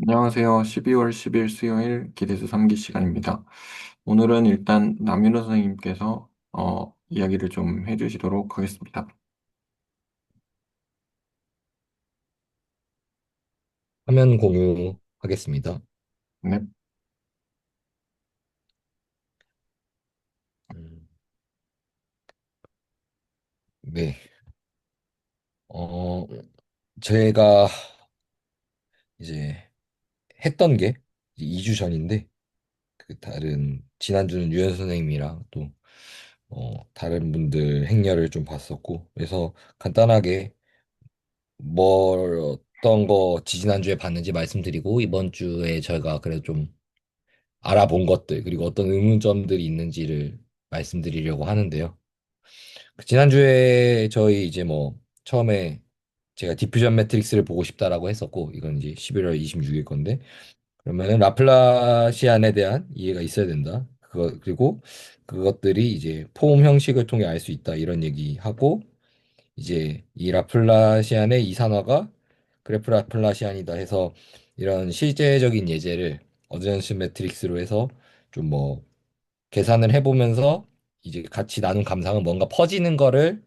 안녕하세요. 12월 10일 수요일 기대수 3기 시간입니다. 오늘은 일단 남윤호 선생님께서 이야기를 좀 해주시도록 하겠습니다. 화면 공유하겠습니다. 네, 음, 네. 어, 제가 이제 했던 게 2주 전인데, 그 다른, 지난주는 유현 선생님이랑 또, 다른 분들 행렬을 좀 봤었고, 그래서 간단하게 어떤 거 지지난주에 봤는지 말씀드리고, 이번 주에 저희가 그래도 좀 알아본 것들, 그리고 어떤 의문점들이 있는지를 말씀드리려고 하는데요. 그 지난주에 저희 이제 뭐 처음에 제가 디퓨전 매트릭스를 보고 싶다라고 했었고 이건 이제 11월 26일 건데 그러면은 라플라시안에 대한 이해가 있어야 된다. 그거 그리고 그것들이 이제 폼 형식을 통해 알 수 있다 이런 얘기하고 이제 이 라플라시안의 이산화가 그래프 라플라시안이다 해서 이런 실제적인 예제를 어드전스 매트릭스로 해서 좀 뭐 계산을 해보면서 이제 같이 나눈 감상은 뭔가 퍼지는 거를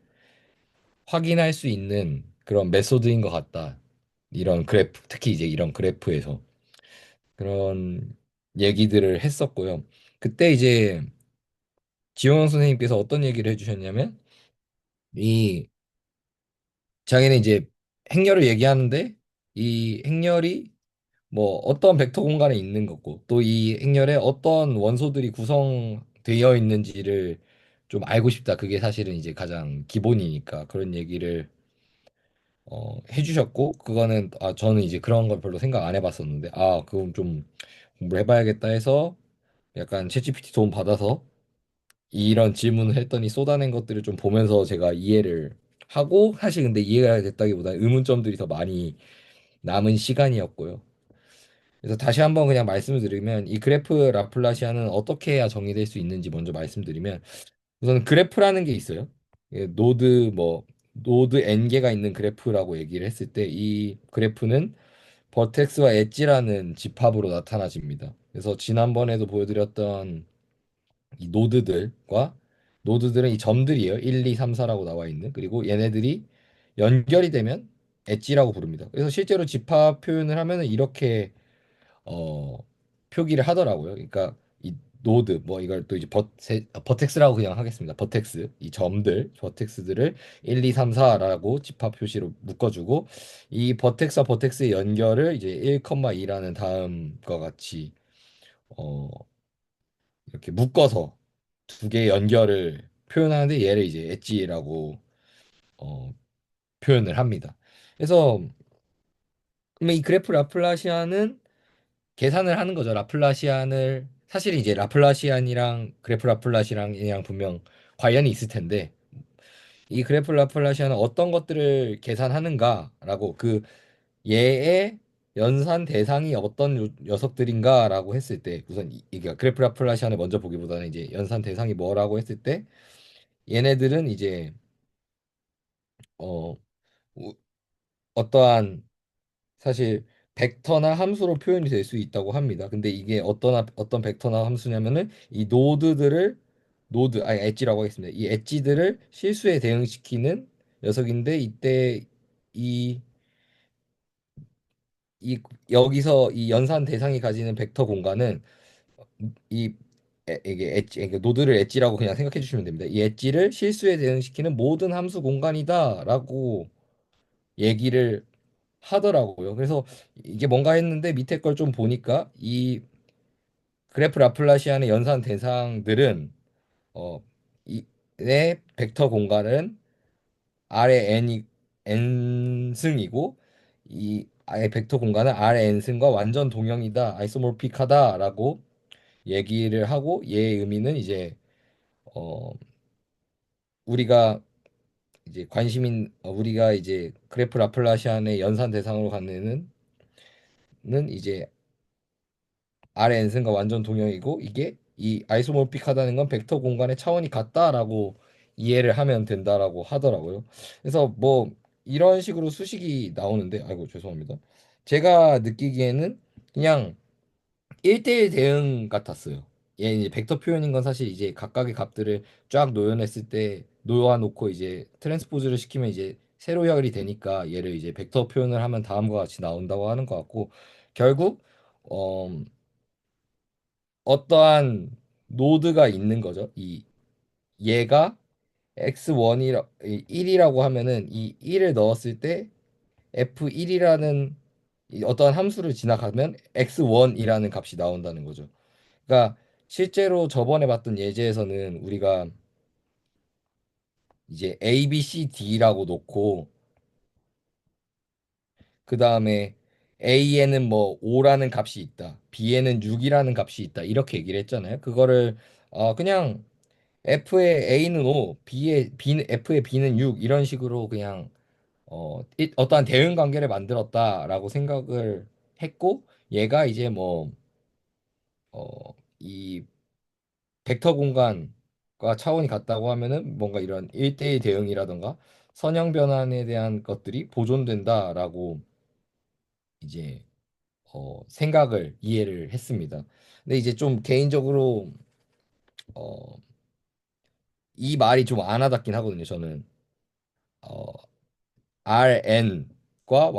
확인할 수 있는 그런 메소드인 것 같다. 이런 그래프, 특히 이제 이런 그래프에서 그런 얘기들을 했었고요. 그때 이제 지용영 선생님께서 어떤 얘기를 해주셨냐면, 이 자기는 이제 행렬을 얘기하는데, 이 행렬이 뭐 어떤 벡터 공간에 있는 거고, 또 이 행렬에 어떤 원소들이 구성되어 있는지를 좀 알고 싶다. 그게 사실은 이제 가장 기본이니까 그런 얘기를 해주셨고 그거는 저는 이제 그런 걸 별로 생각 안 해봤었는데 그럼 좀 공부를 해봐야겠다 해서 약간 챗GPT 도움 받아서 이런 질문을 했더니 쏟아낸 것들을 좀 보면서 제가 이해를 하고 사실 근데 이해가 됐다기보다 의문점들이 더 많이 남은 시간이었고요. 그래서 다시 한번 그냥 말씀을 드리면 이 그래프 라플라시아는 어떻게 해야 정의될 수 있는지 먼저 말씀드리면 우선 그래프라는 게 있어요. 노드 n 개가 있는 그래프라고 얘기를 했을 때 이 그래프는 버텍스와 엣지라는 집합으로 나타나집니다. 그래서 지난번에도 보여드렸던 이 노드들은 이 점들이에요. 1, 2, 3, 4라고 나와 있는. 그리고 얘네들이 연결이 되면 엣지라고 부릅니다. 그래서 실제로 집합 표현을 하면은 이렇게 어, 표기를 하더라고요. 그러니까 이 노드 뭐 이걸 또 이제 버텍스라고 그냥 하겠습니다. 버텍스 이 점들 버텍스들을 1, 2, 3, 4라고 집합 표시로 묶어주고 이 버텍스와 버텍스의 연결을 이제 1,2라는 다음과 같이 어, 이렇게 묶어서 두 개의 연결을 표현하는데 얘를 이제 엣지라고 어, 표현을 합니다. 그래서 그러면 이 그래프 라플라시아는 계산을 하는 거죠. 라플라시안을 사실 이제 라플라시안이랑 그래프 라플라시안이랑 분명 관련이 있을 텐데 이 그래프 라플라시안은 어떤 것들을 계산하는가라고 그 얘의 연산 대상이 어떤 녀석들인가라고 했을 때 우선 이게 그래프 라플라시안을 먼저 보기보다는 이제 연산 대상이 뭐라고 했을 때 얘네들은 이제 어 우- 어떠한 사실 벡터나 함수로 표현이 될 수 있다고 합니다. 근데 이게 어떤 벡터나 함수냐면은 이 엣지라고 하겠습니다. 이 엣지들을 실수에 대응시키는 녀석인데 이때 이, 이 여기서 이 연산 대상이 가지는 벡터 공간은 이 이게 그러니까 노드를 엣지라고 그냥 생각해 주시면 됩니다. 이 엣지를 실수에 대응시키는 모든 함수 공간이다라고 얘기를 하더라고요. 그래서 이게 뭔가 했는데 밑에 걸 좀 보니까 이 그래프 라플라시안의 연산 대상들은 어, 이의 벡터 공간은 R의 n승이고 이 아의 벡터 공간은 R의 n승과 완전 동형이다, 아이소모픽하다라고 얘기를 하고 얘의 의미는 이제 어, 우리가 우리가 이제 그래프 라플라시안의 연산 대상으로 갖는 는 이제 R의 n승과 완전 동형이고 이게 이 아이소모픽하다는 건 벡터 공간의 차원이 같다라고 이해를 하면 된다라고 하더라고요. 그래서 뭐 이런 식으로 수식이 나오는데 아이고 죄송합니다. 제가 느끼기에는 그냥 1대1 대응 같았어요. 얘 이제 벡터 표현인 건 사실 이제 각각의 값들을 쫙 놓여냈을 때 놓아놓고 이제 트랜스포즈를 시키면 이제 세로 연결이 되니까 얘를 이제 벡터 표현을 하면 다음과 같이 나온다고 하는 것 같고 결국 어, 어떠한 노드가 있는 거죠. 이 얘가 x1이라 1이라고 하면은 이 1을 넣었을 때 f1이라는 어떠한 함수를 지나가면 x1이라는 값이 나온다는 거죠. 그러니까 실제로 저번에 봤던 예제에서는 우리가 이제 A, B, C, D라고 놓고 그 다음에 A에는 뭐 5라는 값이 있다. B에는 6이라는 값이 있다. 이렇게 얘기를 했잖아요. 그거를 그냥 F의 A는 5, F의 B는 6 이런 식으로 그냥 어떠한 대응 관계를 만들었다라고 생각을 했고 얘가 이제 이 벡터 공간과 차원이 같다고 하면은 뭔가 이런 1대1 대응이라던가 선형 변환에 대한 것들이 보존된다라고 이제 생각을 이해를 했습니다. 근데 이제 좀 개인적으로 어, 이 말이 좀 안 와닿긴 하거든요. 저는 어, RN과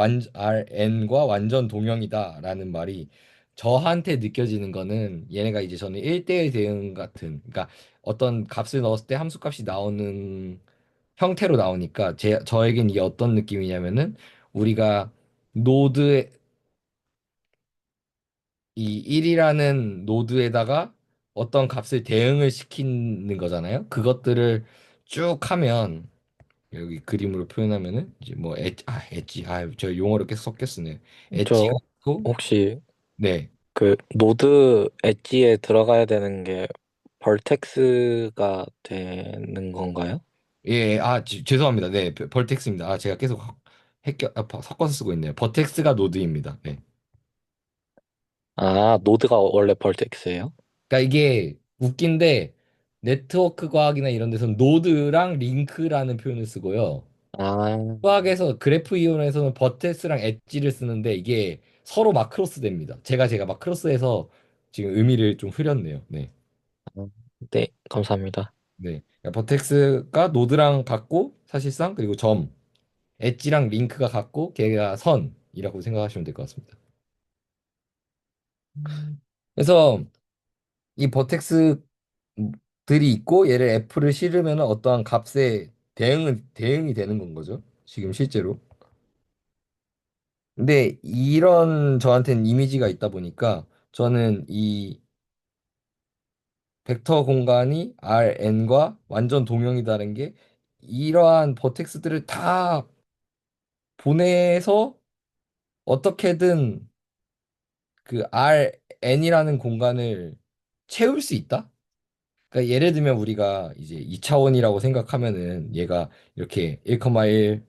완전 동형이다라는 말이 저한테 느껴지는 거는 얘네가 이제 저는 1대1 대응 같은 그러니까 어떤 값을 넣었을 때 함수값이 나오는 형태로 나오니까 저에겐 이게 어떤 느낌이냐면은 우리가 노드 이 1이라는 노드에다가 어떤 값을 대응을 시키는 거잖아요. 그것들을 쭉 하면 여기 그림으로 표현하면은 이제 뭐 엣지 저 용어를 계속 섞여 쓰네. 엣지가 저 있고 혹시 네. 그 노드 엣지에 들어가야 되는 게 벌텍스가 되는 건가요? 예, 죄송합니다. 네, 벌텍스입니다. 제가 계속 섞어서 쓰고 있네요. 버텍스가 노드입니다. 네. 아, 노드가 원래 벌텍스예요? 그러니까 이게 웃긴데 네트워크 과학이나 이런 데서는 노드랑 링크라는 표현을 쓰고요. 아, 수학에서 그래프 이론에서는 버텍스랑 엣지를 쓰는데 이게 서로 마크로스 됩니다. 제가 마크로스에서 지금 의미를 좀 흐렸네요. 네. 네, 감사합니다. 네. 그러니까 버텍스가 노드랑 같고 사실상 그리고 엣지랑 링크가 같고 걔가 선이라고 생각하시면 될 것 같습니다. 그래서 이 버텍스들이 있고 얘를 F를 실으면 어떠한 값에 대응이 되는 건 거죠. 지금 실제로. 근데 이런 저한테는 이미지가 있다 보니까 저는 이 벡터 공간이 Rn과 완전 동형이다는 게 이러한 버텍스들을 다 보내서 어떻게든 그 Rn이라는 공간을 채울 수 있다? 그러니까 예를 들면 우리가 이제 2차원이라고 생각하면은 얘가 이렇게 1,1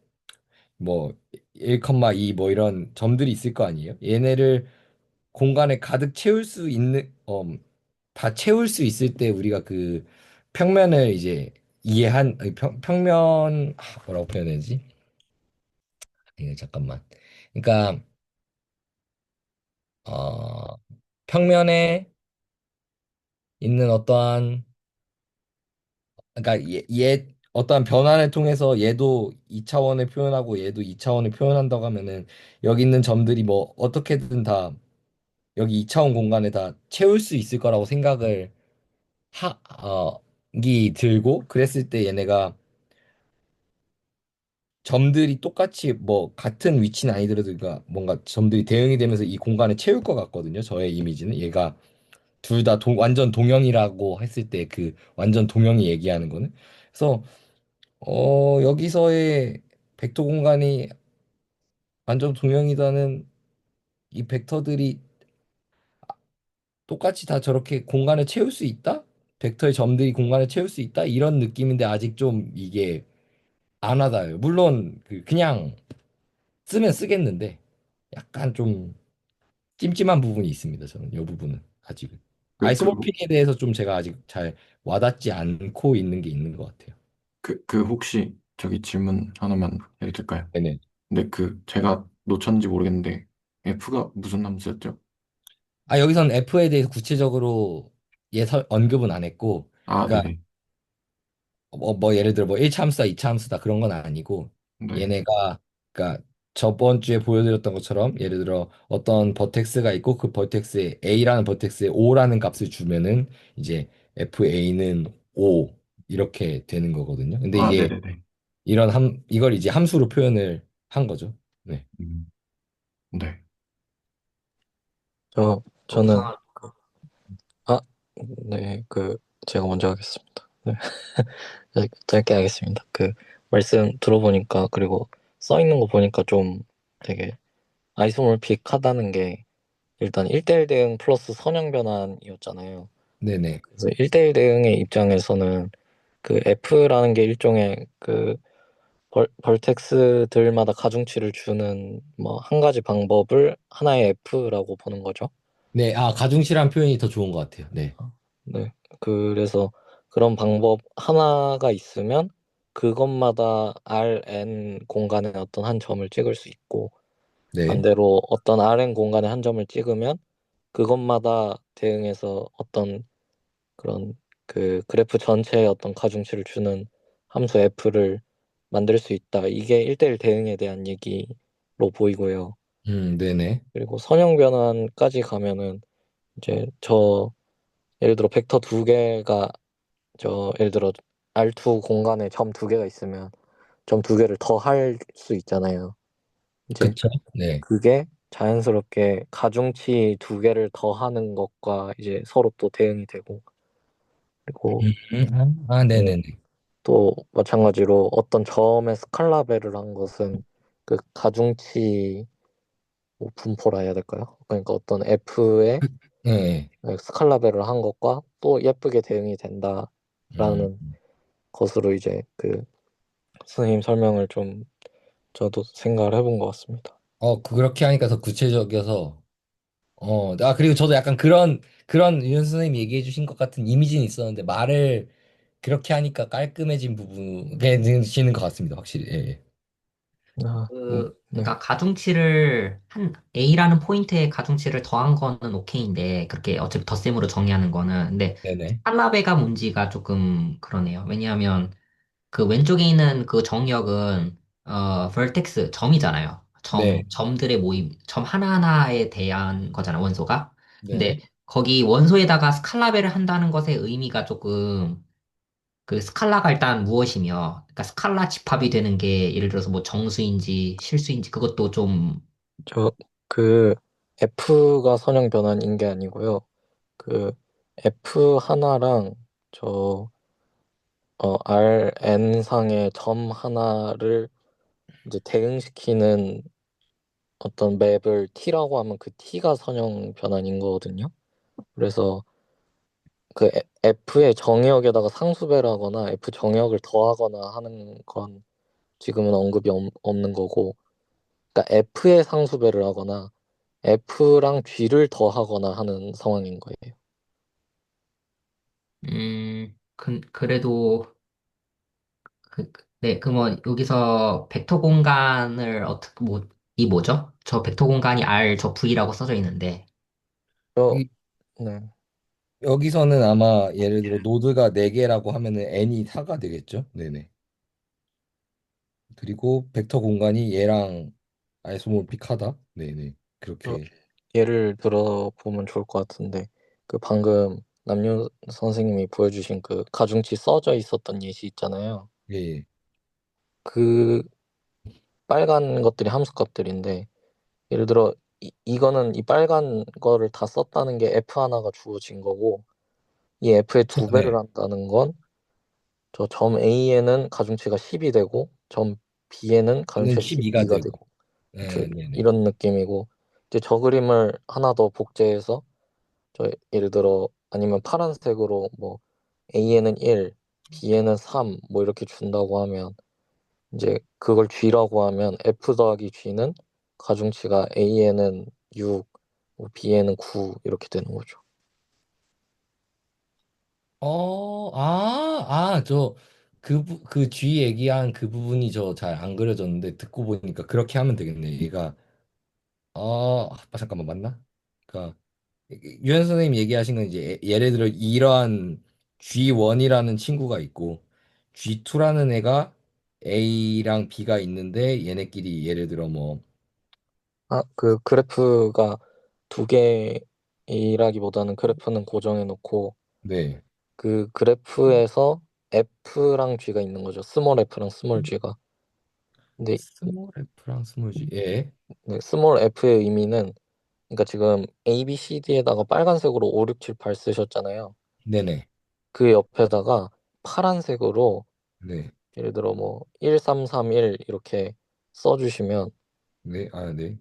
뭐 1,2 뭐 이런 점들이 있을 거 아니에요? 얘네를 공간에 가득 채울 수 있는 다 채울 수 있을 때 우리가 그 평면을 이제 아니, 평면 뭐라고 표현해야지? 이거 잠깐만. 그러니까 어 평면에 있는 어떠한 그러니까 어떠한 변환을 통해서 얘도 2차원을 표현하고 얘도 2차원을 표현한다고 하면은 여기 있는 점들이 뭐 어떻게든 다 여기 2차원 공간에 다 채울 수 있을 거라고 생각을 이 들고 그랬을 때 얘네가 점들이 똑같이 뭐 같은 위치는 아니더라도 그러니까 뭔가 점들이 대응이 되면서 이 공간을 채울 것 같거든요. 저의 이미지는 얘가 둘 다 완전 동형이라고 했을 때 그 완전 동형이 얘기하는 거는 그래서 여기서의 벡터 공간이 완전 동형이다는 이 벡터들이 똑같이 다 저렇게 공간을 채울 수 있다? 벡터의 점들이 공간을 채울 수 있다? 이런 느낌인데 아직 좀 이게 안 와닿아요. 물론 그냥 쓰면 쓰겠는데 약간 좀 찜찜한 부분이 있습니다. 저는 이 부분은 아직은 그, 그, 아이소모픽에 대해서 좀 제가 아직 잘 와닿지 않고 있는 게 있는 것 같아요. 혹시 저기 질문 하나만 해도 될까요? 네네. 근데 제가 놓쳤는지 모르겠는데 F가 무슨 함수였죠? 아, 여기선 F에 대해서 구체적으로 언급은 안 했고, 아, 그러니까 네네. 뭐 예를 들어 뭐 1차 함수다, 2차 함수다 그런 건 아니고 네. 얘네가 그러니까 저번 주에 보여드렸던 것처럼 예를 들어 어떤 버텍스가 있고 그 버텍스에 A라는 버텍스에 O라는 값을 주면은 이제 FA는 O 이렇게 되는 거거든요. 근데 아, 이게 네네네. 이걸 이제 함수로 표현을 한 거죠. 네. 음, 네. 저는, 아, 네, 제가 먼저 하겠습니다. 네. 짧게 하겠습니다. 말씀 들어보니까, 그리고 써 있는 거 보니까 좀 되게 아이소몰픽하다는 게 일단 1대1 대응 플러스 선형 변환이었잖아요. 네네. 그래서 1대1 대응의 입장에서는 F라는 게 일종의 벌텍스들마다 가중치를 주는 뭐 한 가지 방법을 하나의 F라고 보는 거죠. 네. 아, 가중치란 표현이 더 좋은 것 같아요. 네. 네. 그래서 그런 방법 하나가 있으면 그것마다 Rn 공간에 어떤 한 점을 찍을 수 있고, 네. 반대로 어떤 Rn 공간에 한 점을 찍으면 그것마다 대응해서 어떤 그런 그래프 전체에 어떤 가중치를 주는 함수 F를 만들 수 있다. 이게 1대1 대응에 대한 얘기로 보이고요. 네네. 그리고 선형 변환까지 가면은 이제 예를 들어 벡터 두 개가 예를 들어 R2 공간에 점 두 개가 있으면 점 두 개를 더 할 수 있잖아요. 이제 그쵸? 네. 그게 자연스럽게 가중치 두 개를 더하는 것과 이제 서로 또 대응이 되고, 그리고 네, 네네네. 또 마찬가지로 어떤 점의 스칼라벨을 한 것은 가중치 뭐 분포라 해야 될까요? 그러니까 어떤 F의 네. 스칼라벨을 한 것과 또 예쁘게 대응이 음. 된다라는 것으로 이제 선생님 설명을 좀 저도 생각을 해본 것 같습니다. 그렇게 하니까 더 구체적이어서, 그리고 저도 약간 그런 유현 선생님이 얘기해 주신 것 같은 이미지는 있었는데, 말을 그렇게 하니까 깔끔해진 부분이 느시는 것 같습니다, 확실히. 예, 예. 네. 그러니까 가중치를 한 A라는 포인트에 가중치를 더한 거는 오케이인데 그렇게 어차피 덧셈으로 정의하는 거는 근데 네네. 스칼라베가 문제가 조금 그러네요. 왜냐하면 그 왼쪽에 있는 그 정의역은 vertex 점이잖아요. 네. 점들의 모임, 점 하나하나에 대한 거잖아, 원소가. 근데 네네. 거기 원소에다가 스칼라베를 한다는 것의 의미가 조금 그 스칼라가 일단 무엇이며, 그러니까 스칼라 집합이 되는 게 예를 들어서 뭐 정수인지 실수인지 그것도 좀, 저 그 F가 선형 변환인 게 아니고요. 그 F 하나랑 저 Rn 상의 점 하나를 이제 대응시키는 어떤 맵을 T라고 하면 그 T가 선형 변환인 거거든요. 그래서 F의 정의역에다가 상수배를 하거나 F 정의역을 더하거나 하는 건 지금은 언급이 없는 거고, 그러니까 F의 상수배를 하거나 F랑 G를 더하거나 하는 상황인 거예요. 그래도, 네, 그러면 여기서 벡터 공간을 어떻게, 이 뭐죠? 저 벡터 공간이 R, 저 V라고 써져 있는데, 저, 이- 네. 여기서는 아마 예를 들어 노드가 4개라고 하면은 n이 4가 되겠죠? 네네. 그리고 벡터 공간이 얘랑 아이소모픽하다? 네네. 저 그렇게. 예를 들어 보면 좋을 것 같은데, 방금 남윤 선생님이 보여주신 가중치 써져 있었던 예시 있잖아요. 예, 예. 그 빨간 것들이 함수값들인데, 예를 들어 이거는 이 빨간 거를 다 썼다는 게 F 하나가 주어진 거고, 이 F의 두 배를 네. 한다는 건 저 점 A에는 가중치가 10이 되고 점 B에는 얘는 가중치가 12가 12가 되고. 되고, 그쵸? 네, 네네. 이런 느낌이고, 이제 저 그림을 하나 더 복제해서 예를 들어 아니면 파란색으로 뭐 A에는 1, B에는 3 뭐 이렇게 준다고 하면, 이제 그걸 G라고 하면 F 더하기 G는 가중치가 A에는 6, 뭐 B에는 9 이렇게 되는 거죠. 그 G 얘기한 그 부분이 저 잘 안 그려졌는데 듣고 보니까 그렇게 하면 되겠네. 얘가, 잠깐만, 맞나? 그러니까 유현 선생님 얘기하신 건 이제 예를 들어 이러한 G1이라는 친구가 있고 G2라는 애가 A랑 B가 있는데 얘네끼리 예를 들어 뭐 그 그래프가 두 개이라기보다는 그래프는 고정해 놓고 네. 그 그래프에서 F랑 G가 있는 거죠. 스몰 F랑 스몰 G가. 근데 스몰 F랑 스몰 G. 예. 네, 스몰 F의 의미는 그러니까 지금 A, B, C, D에다가 빨간색으로 5, 6, 7, 8 쓰셨잖아요. 네네. 그 옆에다가 파란색으로 네. 예를 들어 뭐 1, 3, 3, 1 이렇게 써주시면 네. 아, 네.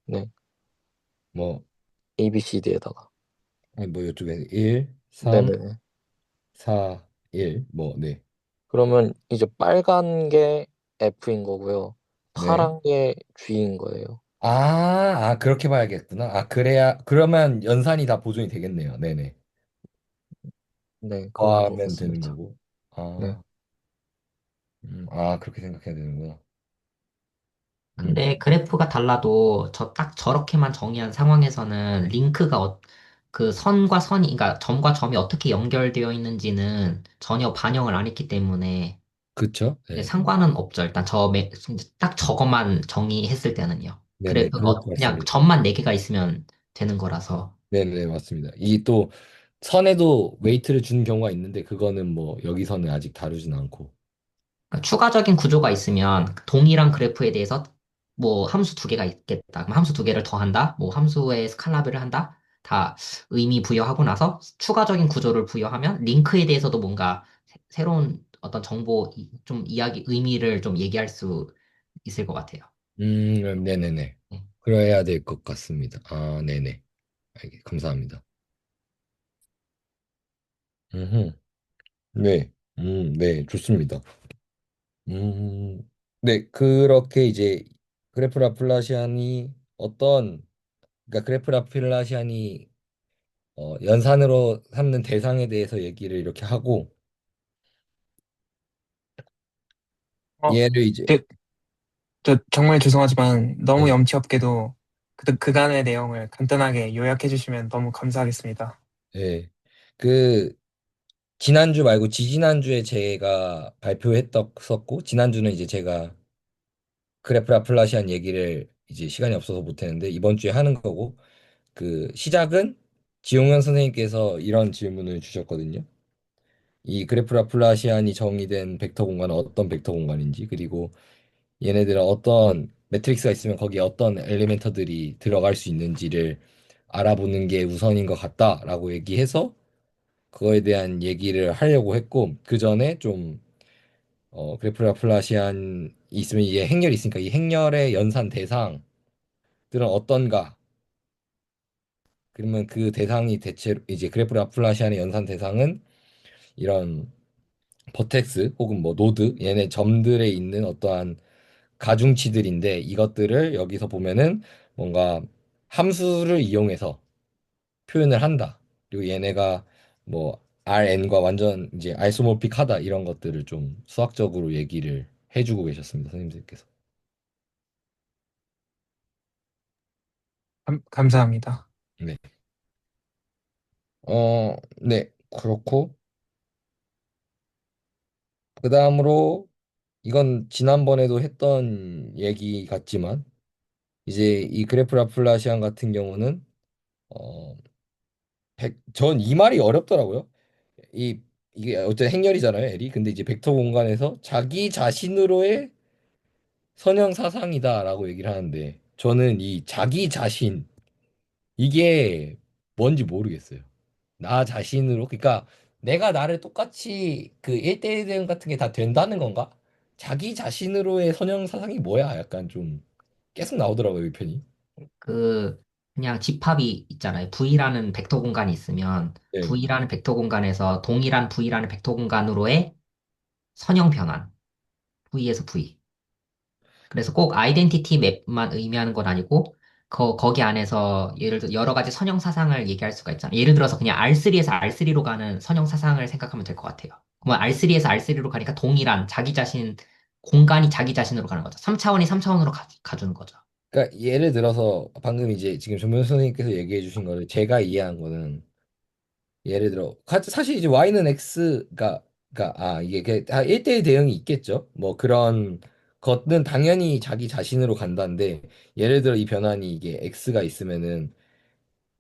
네, 뭐 A, B, C, D에다가 아니 뭐 이쪽에 1, 3, 네네네. 4, 1. 뭐 네. 그러면 이제 빨간 게 F인 거고요. 네. 파란 게 G인 거예요. 아, 아, 그렇게 봐야겠구나. 아, 그래야, 그러면 연산이 다 보존이 되겠네요. 네네. 네, 그런 것 하면 되는 같습니다. 거고. 네. 아, 아, 그렇게 생각해야 되는구나. 음, 근데 그래프가 달라도 딱 저렇게만 정의한 상황에서는 그 선과 선이, 그러니까 점과 점이 어떻게 연결되어 있는지는 전혀 반영을 안 했기 때문에 그쵸? 이게 네. 상관은 없죠. 일단 딱 저것만 정의했을 때는요. 네네. 그럴 것 그냥 같습니다. 점만 4개가 있으면 되는 거라서. 네네, 맞습니다. 이 또, 선에도 웨이트를 주는 경우가 있는데, 그거는 뭐, 여기서는 아직 다루진 않고. 그러니까 추가적인 구조가 있으면 동일한 그래프에 대해서 뭐 함수 2개가 있겠다. 그럼 함수 2개를 더한다. 뭐 함수의 스칼라별을 한다. 다 의미 부여하고 나서 추가적인 구조를 부여하면 링크에 대해서도 뭔가 새로운 어떤 좀 이야기, 의미를 좀 얘기할 수 있을 것 같아요. 네네네. 네. 그래야 될 것 같습니다. 아, 네네. 감사합니다. 음, 네. 네, 좋습니다. 음, 네, 그렇게 이제 그래프 라플라시안이 그러니까 그래프 라플라시안이 연산으로 삼는 대상에 대해서 얘기를 이렇게 하고 어, 얘를 이제 저, 저 정말 죄송하지만 너무 네, 염치 없게도 그간의 내용을 간단하게 요약해 주시면 너무 감사하겠습니다. 네, 그 지난주 말고 지지난주에 제가 발표했었고 지난주는 이제 제가 그래프 라플라시안 얘기를 이제 시간이 없어서 못했는데 이번 주에 하는 거고 그 시작은 지용현 선생님께서 이런 질문을 주셨거든요. 이 그래프 라플라시안이 정의된 벡터 공간은 어떤 벡터 공간인지 그리고 얘네들은 어떤 매트릭스가 있으면 거기에 어떤 엘리멘터들이 들어갈 수 있는지를 알아보는 게 우선인 것 같다라고 얘기해서 그거에 대한 얘기를 하려고 했고 그 전에 좀 그래프 라플라시안이 있으면 이게 행렬이 있으니까 이 행렬의 연산 대상들은 어떤가? 그러면 그 대상이 대체로 이제 그래프 라플라시안의 연산 대상은 이런 버텍스 혹은 뭐 노드 얘네 점들에 있는 어떠한 가중치들인데 이것들을 여기서 보면은 뭔가 함수를 이용해서 표현을 한다. 그리고 얘네가 뭐 RN과 완전 이제 아이소모픽하다 이런 것들을 좀 수학적으로 얘기를 해주고 계셨습니다, 선생님들께서. 감사합니다. 네. 네. 그렇고 그 다음으로 이건 지난번에도 했던 얘기 같지만 이제 이 그래프 라플라시안 같은 경우는 어, 전 이 말이 어렵더라고요. 이 이게 어쨌든 행렬이잖아요, L이. 근데 이제 벡터 공간에서 자기 자신으로의 선형 사상이다라고 얘기를 하는데 저는 이 자기 자신 이게 뭔지 모르겠어요. 나 자신으로 그러니까 내가 나를 똑같이 그 1대1 대응 같은 게 다 된다는 건가? 자기 자신으로의 선형 사상이 뭐야? 약간 좀 계속 나오더라고요, 이 편이. 그 그냥 집합이 있잖아요. V라는 벡터 공간이 있으면 네. V라는 벡터 공간에서 동일한 V라는 벡터 공간으로의 선형 변환. V에서 V. 그래서 꼭 아이덴티티 맵만 의미하는 건 아니고 거기 안에서 예를 들어 여러 가지 선형 사상을 얘기할 수가 있잖아요. 예를 들어서 그냥 R3에서 R3로 가는 선형 사상을 생각하면 될 것 같아요. 그러면 R3에서 R3로 가니까 동일한 자기 자신 공간이 자기 자신으로 가는 거죠. 3차원이 3차원으로 가주는 거죠. 그러니까 예를 들어서 방금 이제 지금 조면 선생님께서 얘기해 주신 거를 제가 이해한 거는 예를 들어 사실 이제 y는 x가 이게 1대1 대응이 있겠죠. 뭐 그런 것은 당연히 자기 자신으로 간다는데 예를 들어 이 변환이 이게 x가 있으면은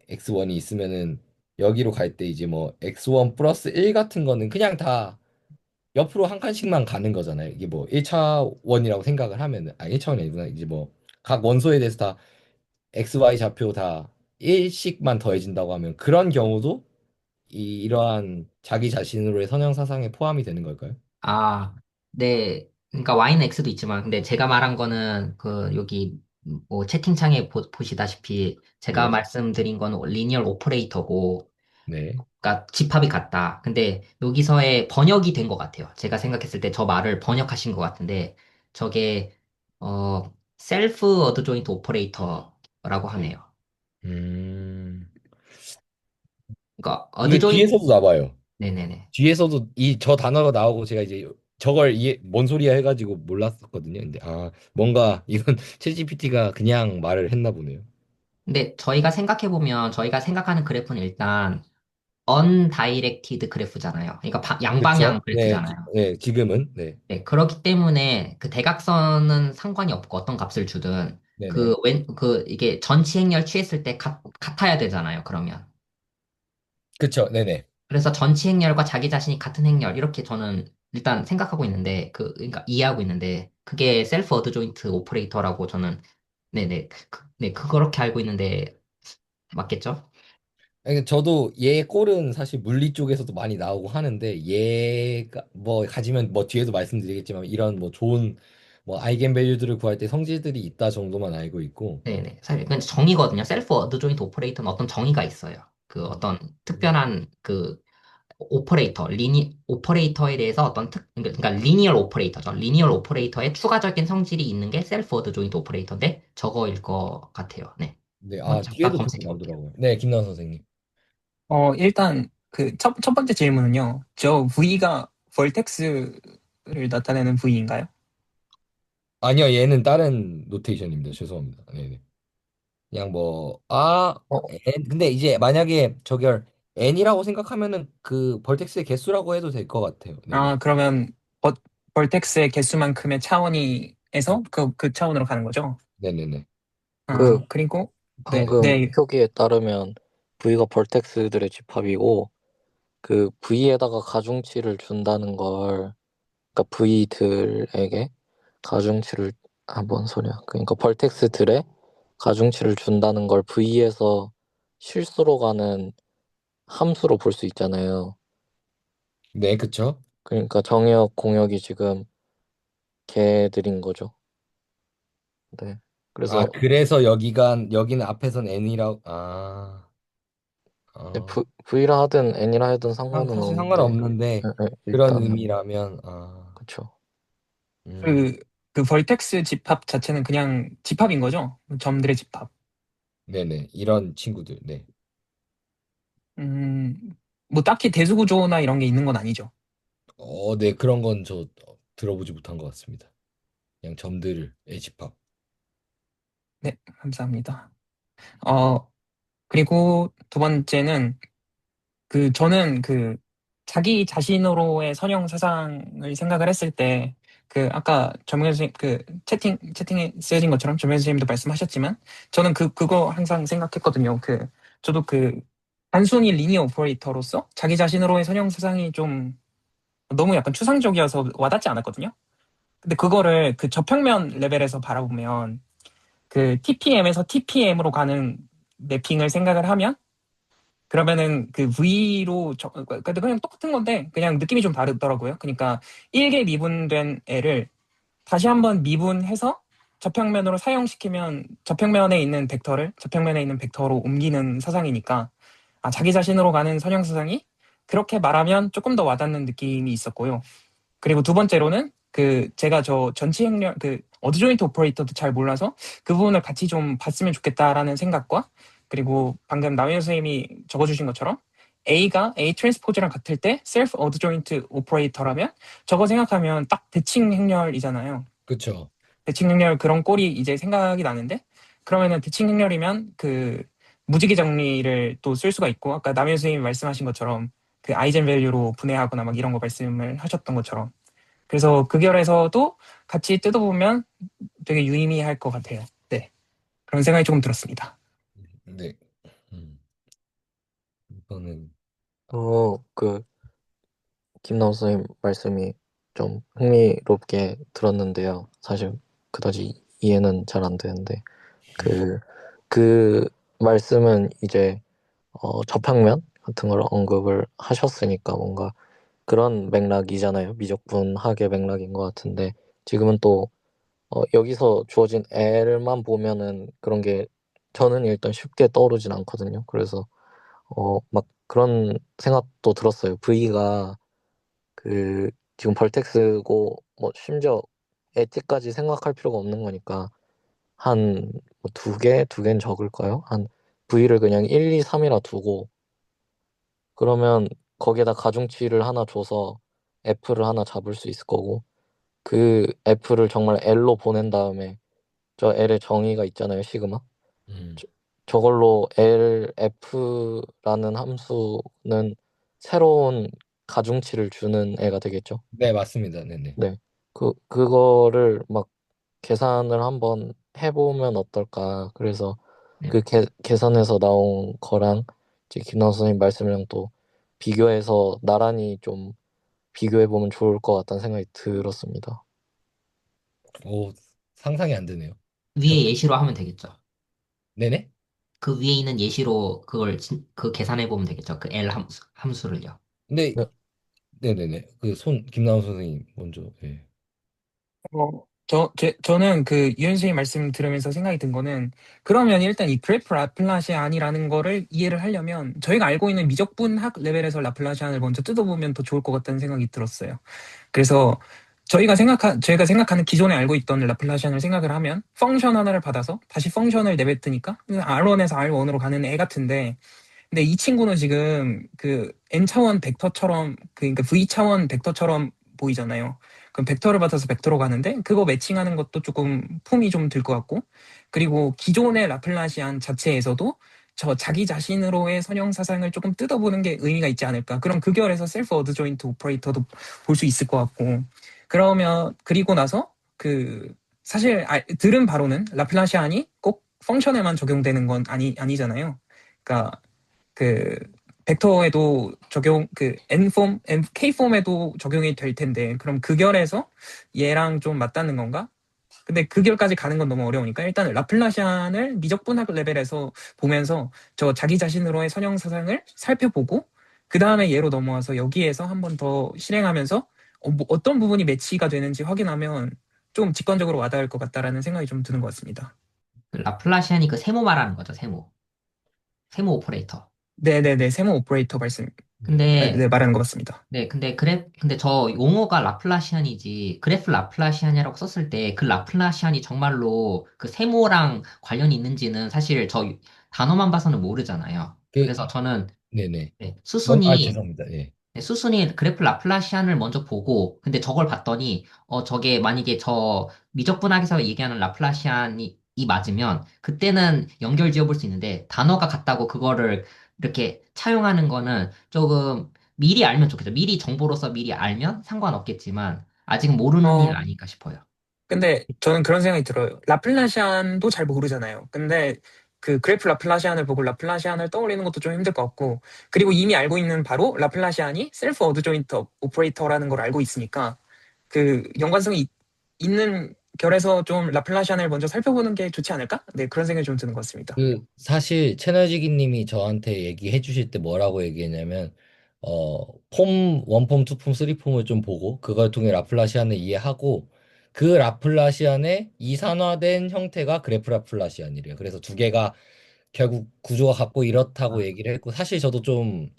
x1이 있으면은 여기로 갈 때 이제 뭐 x1 플러스 1 같은 거는 그냥 다 옆으로 한 칸씩만 가는 거잖아요. 이게 뭐 1차원이라고 생각을 하면은 1차원이 아니구나. 이제 뭐 각 원소에 대해서 다 XY 좌표 다 1씩만 더해진다고 하면 그런 경우도 이러한 자기 자신으로의 선형 사상에 포함이 되는 걸까요? 아, 네. 그러니까 Y는 X도 있지만, 근데 제가 말한 거는 그 여기 뭐 채팅창에 보시다시피 제가 네. 말씀드린 건 리니얼 오퍼레이터고, 네. 그러니까 집합이 같다. 근데 여기서의 번역이 된 것 같아요. 제가 생각했을 때 저 말을 번역하신 것 같은데, 저게 셀프 어드조인트 오퍼레이터라고 하네요. 음. 그러니까 이게 어드조인트, 뒤에서도 나와요. 네네네. 뒤에서도 이 저 단어가 나오고 제가 이제 저걸 이해 뭔 소리야 해가지고 몰랐었거든요. 근데 뭔가 이건 챗GPT가 그냥 말을 했나 보네요. 근데 저희가 생각해보면 저희가 생각하는 그래프는 일단 undirected 그래프잖아요. 그러니까 양방향 그쵸? 네, 그래프잖아요. 네, 지금은 네, 네, 그렇기 때문에 그 대각선은 상관이 없고 어떤 값을 주든 네네. 이게 전치 행렬 취했을 때 같아야 되잖아요. 그러면. 그쵸, 네네. 그래서 전치 행렬과 자기 자신이 같은 행렬 이렇게 저는 일단 생각하고 있는데 그러니까 이해하고 있는데 그게 셀프 어드조인트 오퍼레이터라고 저는 네네 그렇게 알고 있는데 맞겠죠? 아니, 저도 얘 꼴은 사실 물리 쪽에서도 많이 나오고 하는데 얘가 뭐 가지면 뭐 뒤에도 말씀드리겠지만 이런 뭐 좋은 뭐 아이겐 밸류들을 구할 때 성질들이 있다 정도만 알고 있고. 네네. 사실 그건 정의거든요. 셀프 어드조인트 오퍼레이터는 어떤 정의가 있어요. 그 어떤 특별한 그 오퍼레이터에 대해서 그러니까 리니얼 오퍼레이터죠. 리니얼 오퍼레이터에 추가적인 성질이 있는 게 셀프 어드조인트 오퍼레이터인데 저거일 것 같아요. 네. 네, 한번 잠깐 뒤에도 저거 검색해 볼게요. 나오더라고요. 네, 김나원 선생님. 일단 그 첫 번째 질문은요. 저 V가 벌텍스를 나타내는 V인가요? 아니요, 얘는 다른 노테이션입니다. 죄송합니다. 네네. 그냥 어, 근데 이제 만약에 n이라고 생각하면은 그 벌텍스의 개수라고 해도 될 것 같아요. 네네. 그러면 버, 벌텍스의 개수만큼의 차원이에서 그 차원으로 가는 거죠? 네네네. 그 그리고 네, 방금 네. 표기에 따르면 V가 벌텍스들의 집합이고 그 V에다가 가중치를 준다는 걸 그러니까 V들에게 가중치를 뭔 소리야? 그러니까 벌텍스들의 가중치를 준다는 걸 V에서 실수로 가는 함수로 볼 수 있잖아요. 네, 그쵸? 그러니까 정의역 공역이 지금 걔들인 거죠. 네. 그래서 그래서 여기는 앞에선 n이라고, V라 하든 N이라 하든 상관은 사실 없는데 상관없는데, 그런 일단은 의미라면, 그쵸. 음, 그 벌텍스 집합 자체는 그냥 집합인 거죠? 점들의 집합. 네네. 이런 친구들, 네. 음, 뭐 딱히 대수구조나 이런 게 있는 건 아니죠. 네, 그런 건 저 들어보지 못한 것 같습니다. 그냥 점들의 집합. 네, 감사합니다. 그리고 두 번째는 저는 자기 자신으로의 선형 사상을 생각을 했을 때 아까 정명 선생님 채팅에 쓰여진 것처럼 정명 선생님도 말씀하셨지만 저는 그거 항상 생각했거든요. 저도 단순히 리니어 오퍼레이터로서 자기 자신으로의 선형 사상이 좀 너무 약간 추상적이어서 와닿지 않았거든요. 근데 그거를 저평면 레벨에서 바라보면 TPM에서 TPM으로 가는 매핑을 생각을 하면 그러면은 V로 그냥 똑같은 건데 그냥 느낌이 좀 다르더라고요. 그러니까 1개 미분된 애를 다시 한번 미분해서 저평면으로 사용시키면 저평면에 있는 벡터를 저평면에 있는 벡터로 옮기는 사상이니까 자기 자신으로 가는 선형 사상이 그렇게 말하면 조금 더 와닿는 느낌이 있었고요. 그리고 두 번째로는 제가 저 전치 행렬 어드조인트 오퍼레이터도 잘 몰라서 그 부분을 같이 좀 봤으면 좋겠다라는 생각과 그리고 방금 남현 선생님이 적어주신 것처럼 A가 A 트랜스포즈랑 같을 때 셀프 어드조인트 오퍼레이터라면 저거 생각하면 딱 대칭 행렬이잖아요. 그쵸? 대칭 행렬 그런 꼴이 이제 생각이 나는데 그러면은 대칭 행렬이면 그 무지개 정리를 또 쓸 수가 있고, 아까 남현 선생님이 말씀하신 것처럼 그 아이젠 밸류로 분해하거나 막 이런 거 말씀을 하셨던 것처럼, 그래서 그 결에서도 같이 뜯어보면 되게 유의미할 것 같아요. 네, 그런 생각이 조금 들었습니다. 네. 음, 이거는 그 김나우 선생님 말씀이 좀 흥미롭게 들었는데요. 사실 그다지 이해는 잘 안 되는데 그 말씀은 이제 접학면 같은 걸 언급을 하셨으니까 뭔가 그런 맥락이잖아요. 미적분학의 맥락인 것 같은데 지금은 또 여기서 주어진 L만 보면은 그런 게 저는 일단 쉽게 떠오르진 않거든요. 그래서 막 그런 생각도 들었어요. V가 그 지금 벌텍스고 뭐 심지어 엣지까지 생각할 필요가 없는 거니까 한 뭐 두 개는 적을까요? 한 V를 그냥 1, 2, 3이라 두고 그러면 거기에다 가중치를 하나 줘서 F를 하나 잡을 수 있을 거고 그 F를 정말 L로 보낸 다음에 저 L의 정의가 있잖아요, 시그마. 음, 저, 저걸로 LF라는 함수는 새로운 가중치를 주는 애가 되겠죠. 네, 맞습니다. 네네. 네. 그거를 막 계산을 한번 해보면 어떨까. 그래서 네. 그 계산에서 나온 거랑 이제 김나우 선생님 말씀이랑 또 비교해서 나란히 좀 비교해보면 좋을 것 같다는 생각이 들었습니다. 오, 상상이 안 되네요. 위에 예시로 하면 되겠죠. 네네? 그 위에 있는 예시로 그 계산해 보면 되겠죠. 그 L 함수를요. 근데 네. 네네네. 김나온 선생님 먼저. 예. 저는 그 유현 선생님 말씀 들으면서 생각이 든 거는, 그러면 일단 이 그래프 라플라시안이라는 거를 이해를 하려면 저희가 알고 있는 미적분학 레벨에서 라플라시안을 먼저 뜯어보면 더 좋을 것 같다는 생각이 들었어요. 그래서 저희가 생각하는 기존에 알고 있던 라플라시안을 생각을 하면 펑션 하나를 받아서 다시 펑션을 내뱉으니까 R1에서 R1으로 가는 애 같은데, 근데 이 친구는 지금 그 N차원 벡터처럼, 그러니까 V차원 벡터처럼 보이잖아요. 그럼 벡터를 받아서 벡터로 가는데 그거 매칭하는 것도 조금 품이 좀 들 것 같고, 그리고 기존의 라플라시안 자체에서도 저 자기 자신으로의 선형 사상을 조금 뜯어보는 게 의미가 있지 않을까. 그럼 그 결에서 셀프 어드조인트 오퍼레이터도 볼 수 있을 것 같고, 그러면 그리고 나서 그 사실 들은 바로는 라플라시안이 꼭 펑션에만 적용되는 건 아니잖아요. 그러니까 그 벡터에도 적용, 그 N폼, K폼에도 적용이 될 텐데, 그럼 그 결에서 얘랑 좀 맞닿는 건가? 근데 그 결까지 가는 건 너무 어려우니까 일단 라플라시안을 미적분학 레벨에서 보면서 저 자기 자신으로의 선형 사상을 살펴보고 그 다음에 얘로 넘어와서 여기에서 한 번 더 실행하면서 뭐 어떤 부분이 매치가 되는지 확인하면 좀 직관적으로 와닿을 것 같다라는 생각이 좀 드는 것 같습니다. 그 라플라시안이 그 세모 말하는 거죠, 세모. 세모 오퍼레이터. 네네네, 세모 오퍼레이터 말씀, 근데 네, 말하는 것 같습니다. 네, 근데 저 용어가 라플라시안이지, 그래프 라플라시안이라고 썼을 때 그 라플라시안이 정말로 그 세모랑 관련이 있는지는 사실 저 단어만 봐서는 모르잖아요. 그 그래서 저는 네네. 네, 수순이 죄송합니다. 예. 네, 수순이 그래프 라플라시안을 먼저 보고, 근데 저걸 봤더니, 저게 만약에 저 미적분학에서 얘기하는 라플라시안이 맞으면, 그때는 연결 지어볼 수 있는데, 단어가 같다고 그거를 이렇게 차용하는 거는 조금 미리 알면 좋겠죠. 미리 정보로서 미리 알면 상관없겠지만, 아직 모르는 일 어, 아닐까 싶어요. 근데 저는 그런 생각이 들어요. 라플라시안도 잘 모르잖아요. 근데 그 그래프 라플라시안을 보고 라플라시안을 떠올리는 것도 좀 힘들 것 같고, 그리고 이미 알고 있는 바로 라플라시안이 셀프 어드조인트 오퍼레이터라는 걸 알고 있으니까 그 연관성이 있는 결에서 좀 라플라시안을 먼저 살펴보는 게 좋지 않을까? 네, 그런 생각이 좀 드는 것 같습니다. 사실 채널지기님이 저한테 얘기해 주실 때 뭐라고 얘기했냐면 폼 1폼, 2폼, 3폼을 좀 보고 그걸 통해 라플라시안을 이해하고 그 라플라시안의 이산화된 형태가 그래프 라플라시안이래요. 그래서 두 개가 결국 구조가 같고 이렇다고 얘기를 했고 사실 저도 좀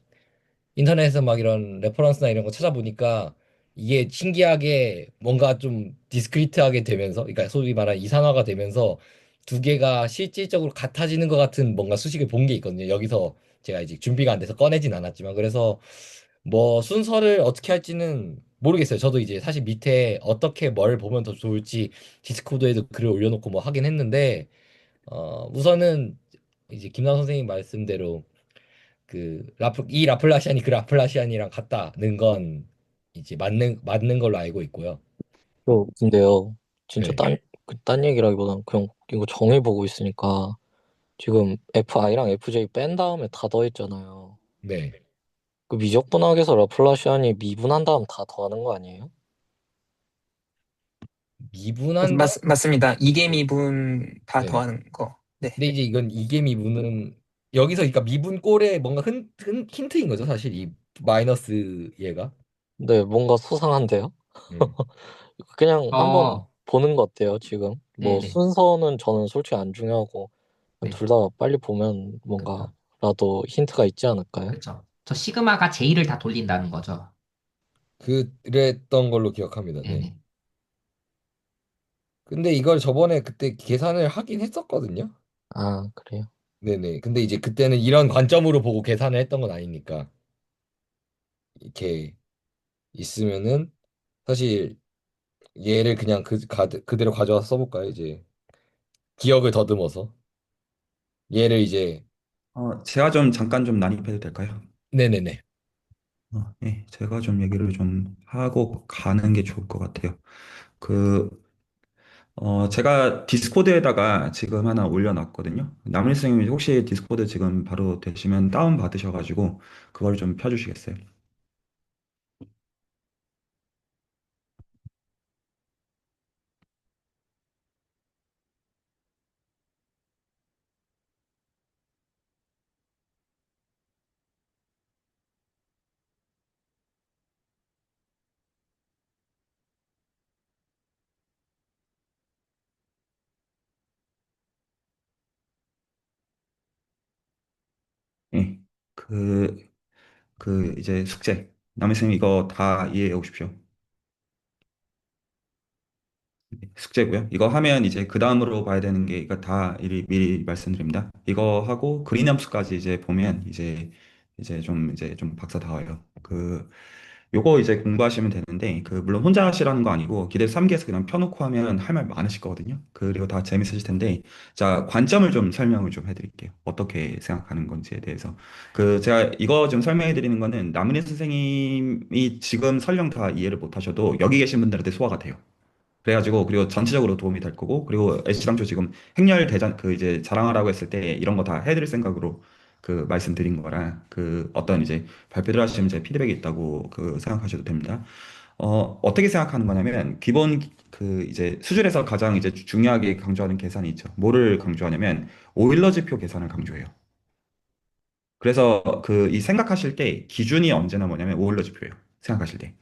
인터넷에서 막 이런 레퍼런스나 이런 거 찾아보니까 이게 신기하게 뭔가 좀 디스크리트하게 되면서, 그러니까 소위 말하는 이산화가 되면서 두 개가 실질적으로 같아지는 것 같은 뭔가 수식을 본 게 있거든요. 여기서 제가 이제 준비가 안 돼서 꺼내진 않았지만, 그래서 뭐 순서를 어떻게 할지는 모르겠어요. 저도 이제 사실 밑에 어떻게 뭘 보면 더 좋을지 디스코드에도 글을 올려놓고 뭐 하긴 했는데, 우선은 이제 김남 선생님 말씀대로 이 라플라시안이 그 라플라시안이랑 같다는 건 이제 맞는 걸로 알고 있고요. 근데요, 진짜 네, 딴 얘기라기보다는 그냥 이거 정의 보고 있으니까 지금 FI랑 FJ 뺀 다음에 다 더했잖아요. 네. 그 미적분학에서 라플라시안이 미분한 다음 다 더하는 거 아니에요? 미분한다? 맞습니다. 이계 미분 다 네네. 더하는 거. 네. 근데 이제 이건 이계 미분은 여기서 그러니까 미분 꼴에 뭔가 힌트인 거죠, 사실 이 마이너스 얘가. 네, 뭔가 수상한데요? 네. 그냥 한번 어, 보는 거 어때요, 지금? 뭐 네네. 순서는 저는 솔직히 안 중요하고 네. 둘 다 빨리 보면 그쵸. 뭔가라도 힌트가 있지 않을까요? 그쵸. 저 시그마가 J를 다 돌린다는 거죠. 그랬던 걸로 기억합니다. 네. 네네. 근데 이걸 저번에 그때 계산을 하긴 했었거든요. 아, 그래요? 네네. 근데 이제 그때는 이런 관점으로 보고 계산을 했던 건 아니니까 이렇게 있으면은 사실 얘를 그냥 그대로 가져와서 써볼까요? 이제 기억을 더듬어서 얘를 이제 제가 좀 잠깐 좀 난입해도 될까요? 네네네. 네, 제가 좀 얘기를 좀 하고 가는 게 좋을 것 같아요. 그, 제가 디스코드에다가 지금 하나 올려놨거든요. 남일 선생님이 혹시 디스코드 지금 바로 되시면 다운 받으셔가지고 그걸 좀 펴주시겠어요? 네. 그, 이제 숙제. 남일 선생님 이거 다 이해해 오십시오. 숙제고요. 이거 하면 이제 그 다음으로 봐야 되는 게 이거 다 미리 말씀드립니다. 이거 하고 그린 함수까지 이제 보면 이제 좀 박사 다 와요. 요거 이제 공부하시면 되는데 물론 혼자 하시라는 거 아니고 기대 3기에서 그냥 펴놓고 하면 할 말 많으실 거거든요. 그리고 다 재밌으실 텐데 자 관점을 좀 설명을 좀 해드릴게요. 어떻게 생각하는 건지에 대해서 제가 이거 좀 설명해 드리는 거는 남은희 선생님이 지금 설령 다 이해를 못 하셔도 여기 계신 분들한테 소화가 돼요. 그래가지고 그리고 전체적으로 도움이 될 거고 그리고 애시당초 지금 행렬 대장 이제 자랑하라고 했을 때 이런 거 다 해드릴 생각으로 말씀드린 거라 어떤 이제 발표를 하시면 이제 피드백이 있다고 생각하셔도 됩니다. 어떻게 생각하는 거냐면 기본 이제 수준에서 가장 이제 중요하게 강조하는 계산이 있죠. 뭐를 강조하냐면 오일러 지표 계산을 강조해요. 그래서 이 생각하실 때 기준이 언제나 뭐냐면 오일러 지표예요. 생각하실 때.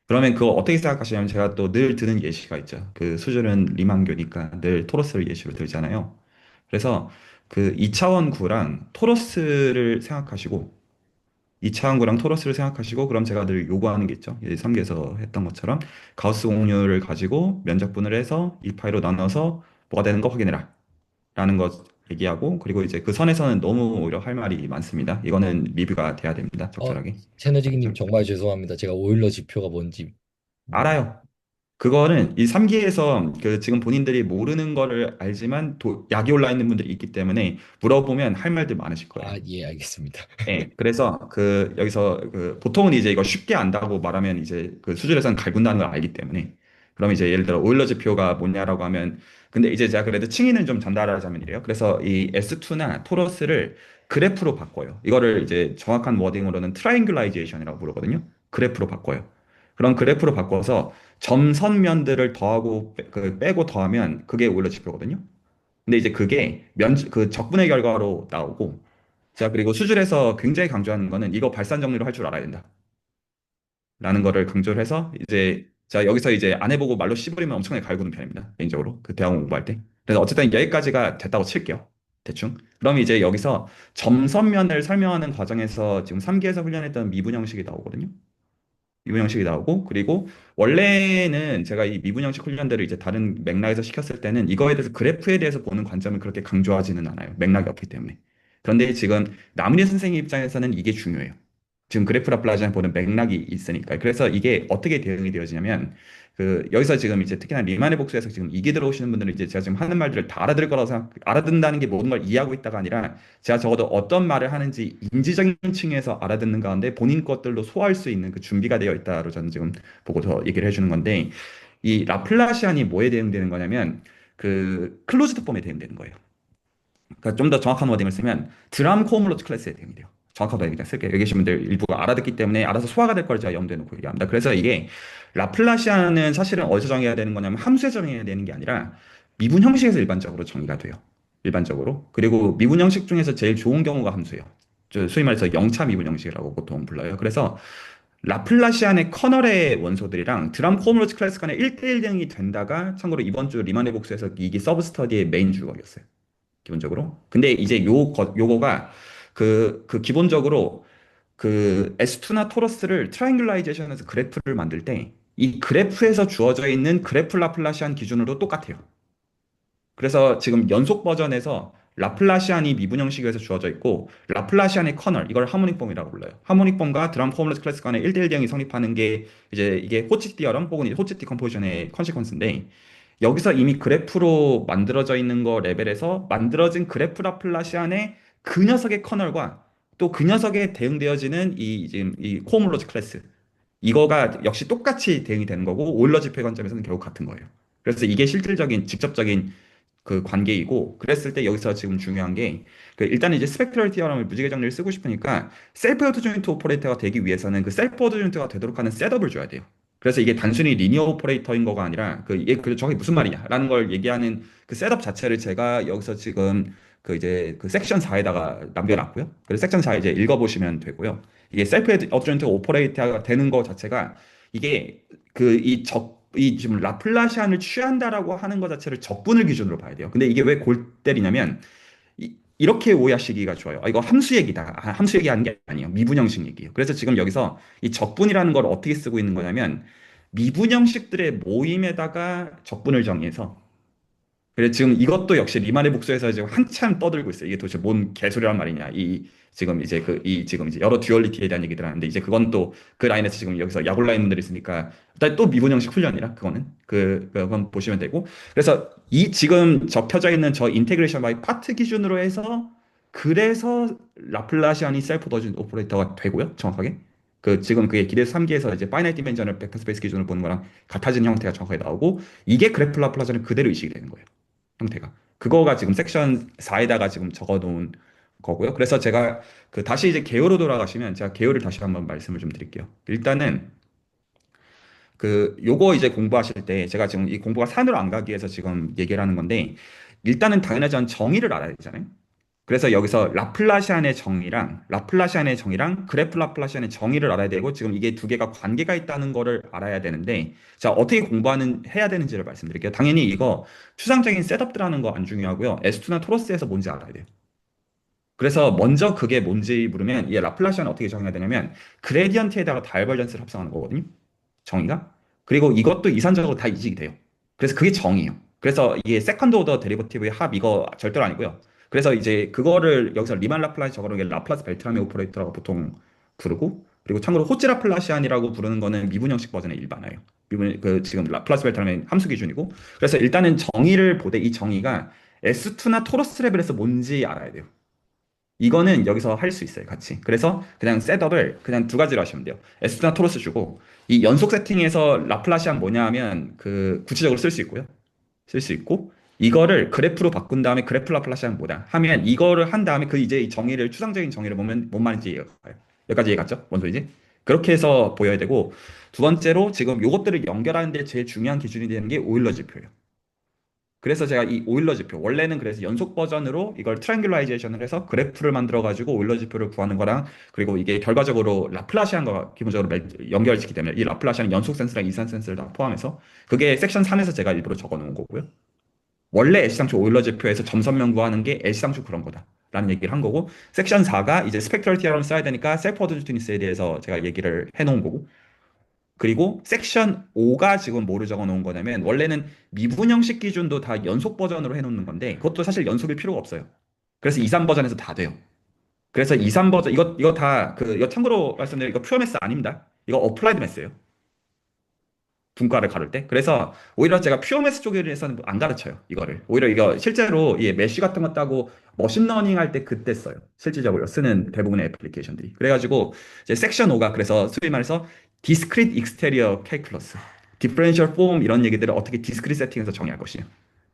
그러면 그거 어떻게 생각하시냐면 제가 또 늘 드는 예시가 있죠. 수준은 리만교니까 늘 토러스를 예시로 들잖아요. 그래서 2차원 구랑 토러스를 생각하시고 2차원 구랑 토러스를 생각하시고 그럼 제가 늘 요구하는 게 있죠. 3기에서 했던 것처럼 가우스 공률을 가지고 면적분을 해서 2파이로 나눠서 뭐가 되는 거 확인해라 라는 거 얘기하고 그리고 이제 그 선에서는 너무 오히려 할 말이 많습니다. 이거는 리뷰가 돼야 됩니다. 어, 적절하게. 채너지기님 정말 죄송합니다. 제가 오일러 지표가 뭔지 알아요. 그거는 이 3기에서 지금 본인들이 모르는 거를 알지만 약이 올라 있는 분들이 있기 때문에 물어보면 할 말들 많으실 거예요. 예, 알겠습니다. 예, 그래서 여기서 보통은 이제 이거 쉽게 안다고 말하면 이제 수준에서는 갈군다는 걸 알기 때문에 그럼 이제 예를 들어 오일러 지표가 뭐냐라고 하면 근데 이제 제가 그래도 층위는 좀 전달하자면 이래요. 그래서 이 S2나 토러스를 그래프로 바꿔요. 이거를 이제 정확한 워딩으로는 트라이앵귤라이제이션이라고 부르거든요. 그래프로 바꿔요. 그럼 그래프로 바꿔서 점선면들을 더하고 빼고 더하면 그게 오일러 지표거든요. 근데 이제 그게 적분의 결과로 나오고 자, 그리고 수술에서 굉장히 강조하는 거는 이거 발산 정리로 할 줄 알아야 된다. 라는 거를 강조를 해서 이제 자, 여기서 이제 안 해보고 말로 씹으리면 엄청나게 갈구는 편입니다. 개인적으로. 대학원 공부할 때. 그래서 어쨌든 여기까지가 됐다고 칠게요. 대충. 그럼 이제 여기서 점선면을 설명하는 과정에서 지금 3기에서 훈련했던 미분 형식이 나오거든요. 미분 형식이 나오고 그리고 원래는 제가 이 미분 형식 훈련들을 이제 다른 맥락에서 시켰을 때는 이거에 대해서 그래프에 대해서 보는 관점을 그렇게 강조하지는 않아요. 맥락이 없기 때문에. 그런데 지금 남은희 선생님 입장에서는 이게 중요해요. 지금 그래프 라플라시안 보는 맥락이 있으니까. 그래서 이게 어떻게 대응이 되어지냐면 여기서 지금 이제 특히나 리만의 복수에서 지금 이게 들어오시는 분들은 이제 제가 지금 하는 말들을 다 알아들을 거라고 알아듣는다는 게 모든 걸 이해하고 있다가 아니라 제가 적어도 어떤 말을 하는지 인지적인 층에서 알아듣는 가운데 본인 것들로 소화할 수 있는 그 준비가 되어 있다로 저는 지금 보고서 얘기를 해주는 건데, 이 라플라시안이 뭐에 대응되는 거냐면 그 클로즈드 폼에 대응되는 거예요. 그러니까 좀 더 정확한 워딩을 쓰면 드람 코오물로트 클래스에 대응이 돼요. 정확한 워딩 그냥 쓸게요. 여기 계신 분들 일부가 알아듣기 때문에 알아서 소화가 될 걸 제가 염두에 놓고 얘기합니다. 그래서 이게 라플라시안은 사실은 어디서 정의가 되는 거냐면 함수에서 정의가 되는 게 아니라 미분 형식에서 일반적으로 정의가 돼요. 일반적으로. 그리고 미분 형식 중에서 제일 좋은 경우가 함수예요. 소위 말해서 영차 미분 형식이라고 보통 불러요. 그래서 라플라시안의 커널의 원소들이랑 드람 코오물로트 클래스 간의 1대1 대응이 된다가 참고로 이번 주 리만의 복수에서 이게 서브 스터디의 메인 주역이었어요. 기본적으로. 근데 이제 요거가 그 기본적으로 그 S2나 토러스를 트라이앵글라이제이션에서 그래프를 만들 때 이 그래프에서 주어져 있는 그래프 라플라시안 기준으로 똑같아요. 그래서 지금 연속 버전에서 라플라시안이 미분 형식에서 주어져 있고 라플라시안의 커널 이걸 하모닉범이라고 불러요. 하모닉범과 드럼 포뮬러스 클래스 간의 1대1 대응이 성립하는 게 이제 이게 호치티 디어럼 혹은 호치티 컴포지션의 컨시퀀스인데, 여기서 이미 그래프로 만들어져 있는 거 레벨에서 만들어진 그래프 라플라시안의 그 녀석의 커널과 또 그 녀석에 대응되어지는 이 지금 이 코오물로즈 클래스, 이거가 역시 똑같이 대응이 되는 거고 오일러 지표의 관점에서는 결국 같은 거예요. 그래서 이게 실질적인 직접적인 그 관계이고, 그랬을 때 여기서 지금 중요한 게 일단 이제 스펙트럴 티어럼을 무지개 정리를 쓰고 싶으니까 셀프 어드조인트 오퍼레이터가 되기 위해서는 그 셀프 어드조인트가 되도록 하는 셋업을 줘야 돼요. 그래서 이게 단순히 리니어 오퍼레이터인 거가 아니라 이게 저게 무슨 말이냐라는 걸 얘기하는 그 셋업 자체를 제가 여기서 지금 이제 그 섹션 4에다가 남겨놨고요. 그래서 섹션 4 이제 읽어보시면 되고요. 이게 셀프 어드조인트 오퍼레이터가 되는 거 자체가 이게 이 지금 라플라시안을 취한다라고 하는 것 자체를 적분을 기준으로 봐야 돼요. 근데 이게 왜 골 때리냐면 이렇게 오해하시기가 좋아요. 이거 함수 얘기다. 함수 얘기하는 게 아니에요. 미분형식 얘기예요. 그래서 지금 여기서 이 적분이라는 걸 어떻게 쓰고 있는 거냐면 미분형식들의 모임에다가 적분을 정의해서, 그래 지금 이것도 역시 리만의 복수에서 지금 한참 떠들고 있어요. 이게 도대체 뭔 개소리란 말이냐. 지금 이제 지금 이제 여러 듀얼리티에 대한 얘기들 하는데, 이제 그건 또 그 라인에서 지금 여기서 약올 라인분들이 있으니까 일단 또 미분형식 훈련이라 그거는 그건 보시면 되고. 그래서 이 지금 적혀져 있는 저 인테그레이션 바이 파트 기준으로 해서 그래서 라플라시안이 셀프 더진 오퍼레이터가 되고요. 정확하게. 지금 그게 기대 3기에서 이제 파이나이트 디멘전을 벡터 스페이스 기준으로 보는 거랑 같아진 형태가 정확하게 나오고, 이게 그래프 라플라시안은 그대로 이식이 되는 거예요. 형태가. 그거가 지금 섹션 4에다가 지금 적어 놓은 거고요. 그래서 제가 다시 이제 개요로 돌아가시면 제가 개요를 다시 한번 말씀을 좀 드릴게요. 일단은 요거 이제 공부하실 때 제가 지금 이 공부가 산으로 안 가기 위해서 지금 얘기를 하는 건데, 일단은 당연하지만 정의를 알아야 되잖아요. 그래서 여기서 라플라시안의 정의랑 그래프 라플라시안의 정의를 알아야 되고, 지금 이게 두 개가 관계가 있다는 거를 알아야 되는데, 자, 어떻게 해야 되는지를 말씀드릴게요. 당연히 이거 추상적인 셋업들하는 거 안 중요하고요. S2나 토러스에서 뭔지 알아야 돼요. 그래서 먼저 그게 뭔지 물으면, 이 라플라시안은 어떻게 정의가 되냐면 그레디언트에다가 다이버전스를 합성하는 거거든요. 정의가. 그리고 이것도 이산적으로 다 이직이 돼요. 그래서 그게 정의예요. 그래서 이게 세컨드 오더 데리버티브의 합 이거 절대로 아니고요. 그래서 이제 그거를 여기서 리만 라플라시 적어놓은 게 라플라스 벨트라미 오퍼레이터라고 보통 부르고, 그리고 참고로 호치 라플라시안이라고 부르는 거는 미분형식 버전의 일반화예요. 지금 라플라스 벨트라미 함수 기준이고. 그래서 일단은 정의를 보되 이 정의가 S2나 토러스 레벨에서 뭔지 알아야 돼요. 이거는 여기서 할 수 있어요, 같이. 그래서 그냥 셋업을 그냥 두 가지로 하시면 돼요. 에스트나 토로스 주고, 이 연속 세팅에서 라플라시안 뭐냐 하면 구체적으로 쓸 수 있고요. 쓸 수 있고, 이거를 그래프로 바꾼 다음에 그래프 라플라시안 뭐다 하면 이거를 한 다음에 이제 이 정의를, 추상적인 정의를 보면 뭔 말인지 이해가 가요. 여기까지 이해 갔죠? 뭔 소리지? 그렇게 해서 보여야 되고, 두 번째로 지금 요것들을 연결하는데 제일 중요한 기준이 되는 게 오일러 지표예요. 그래서 제가 이 오일러 지표, 원래는 그래서 연속 버전으로 이걸 트라이앵글라이제이션을 해서 그래프를 만들어 가지고 오일러 지표를 구하는 거랑, 그리고 이게 결과적으로 라플라시안과 기본적으로 연결시키기 때문에 이 라플라시안 연속 센스랑 이산 센스를 다 포함해서 그게 섹션 3에서 제가 일부러 적어 놓은 거고요. 원래 애시당초 오일러 지표에서 점선명 구하는 게 애시당초 그런 거다 라는 얘기를 한 거고, 섹션 4가 이제 스펙트럴 티어럼 써야 되니까 셀프 어드주니스에 대해서 제가 얘기를 해 놓은 거고, 그리고 섹션 5가 지금 뭐를 적어 놓은 거냐면, 원래는 미분 형식 기준도 다 연속 버전으로 해 놓는 건데 그것도 사실 연속일 필요가 없어요. 그래서 2, 3버전에서 다 돼요. 그래서 2, 네. 3 버전 이거 다 이거 참고로 말씀드리면 이거 퓨어 매스 아닙니다. 이거 어플라이드 매스예요. 분과를 가를 때. 그래서 오히려 제가 퓨어 매스 쪽에서는 안 가르쳐요. 이거를. 오히려 이거 실제로 이 메쉬 같은 거 따고 머신러닝 할 때 그때 써요. 실질적으로 쓰는 대부분의 애플리케이션들이. 그래가지고 이제 섹션 5가 그래서 소위 말해서 디스크릿 익스테리어 캘큘러스, 디퍼런셜 폼 이런 얘기들을 어떻게 디스크릿 세팅해서 정의할 것이냐.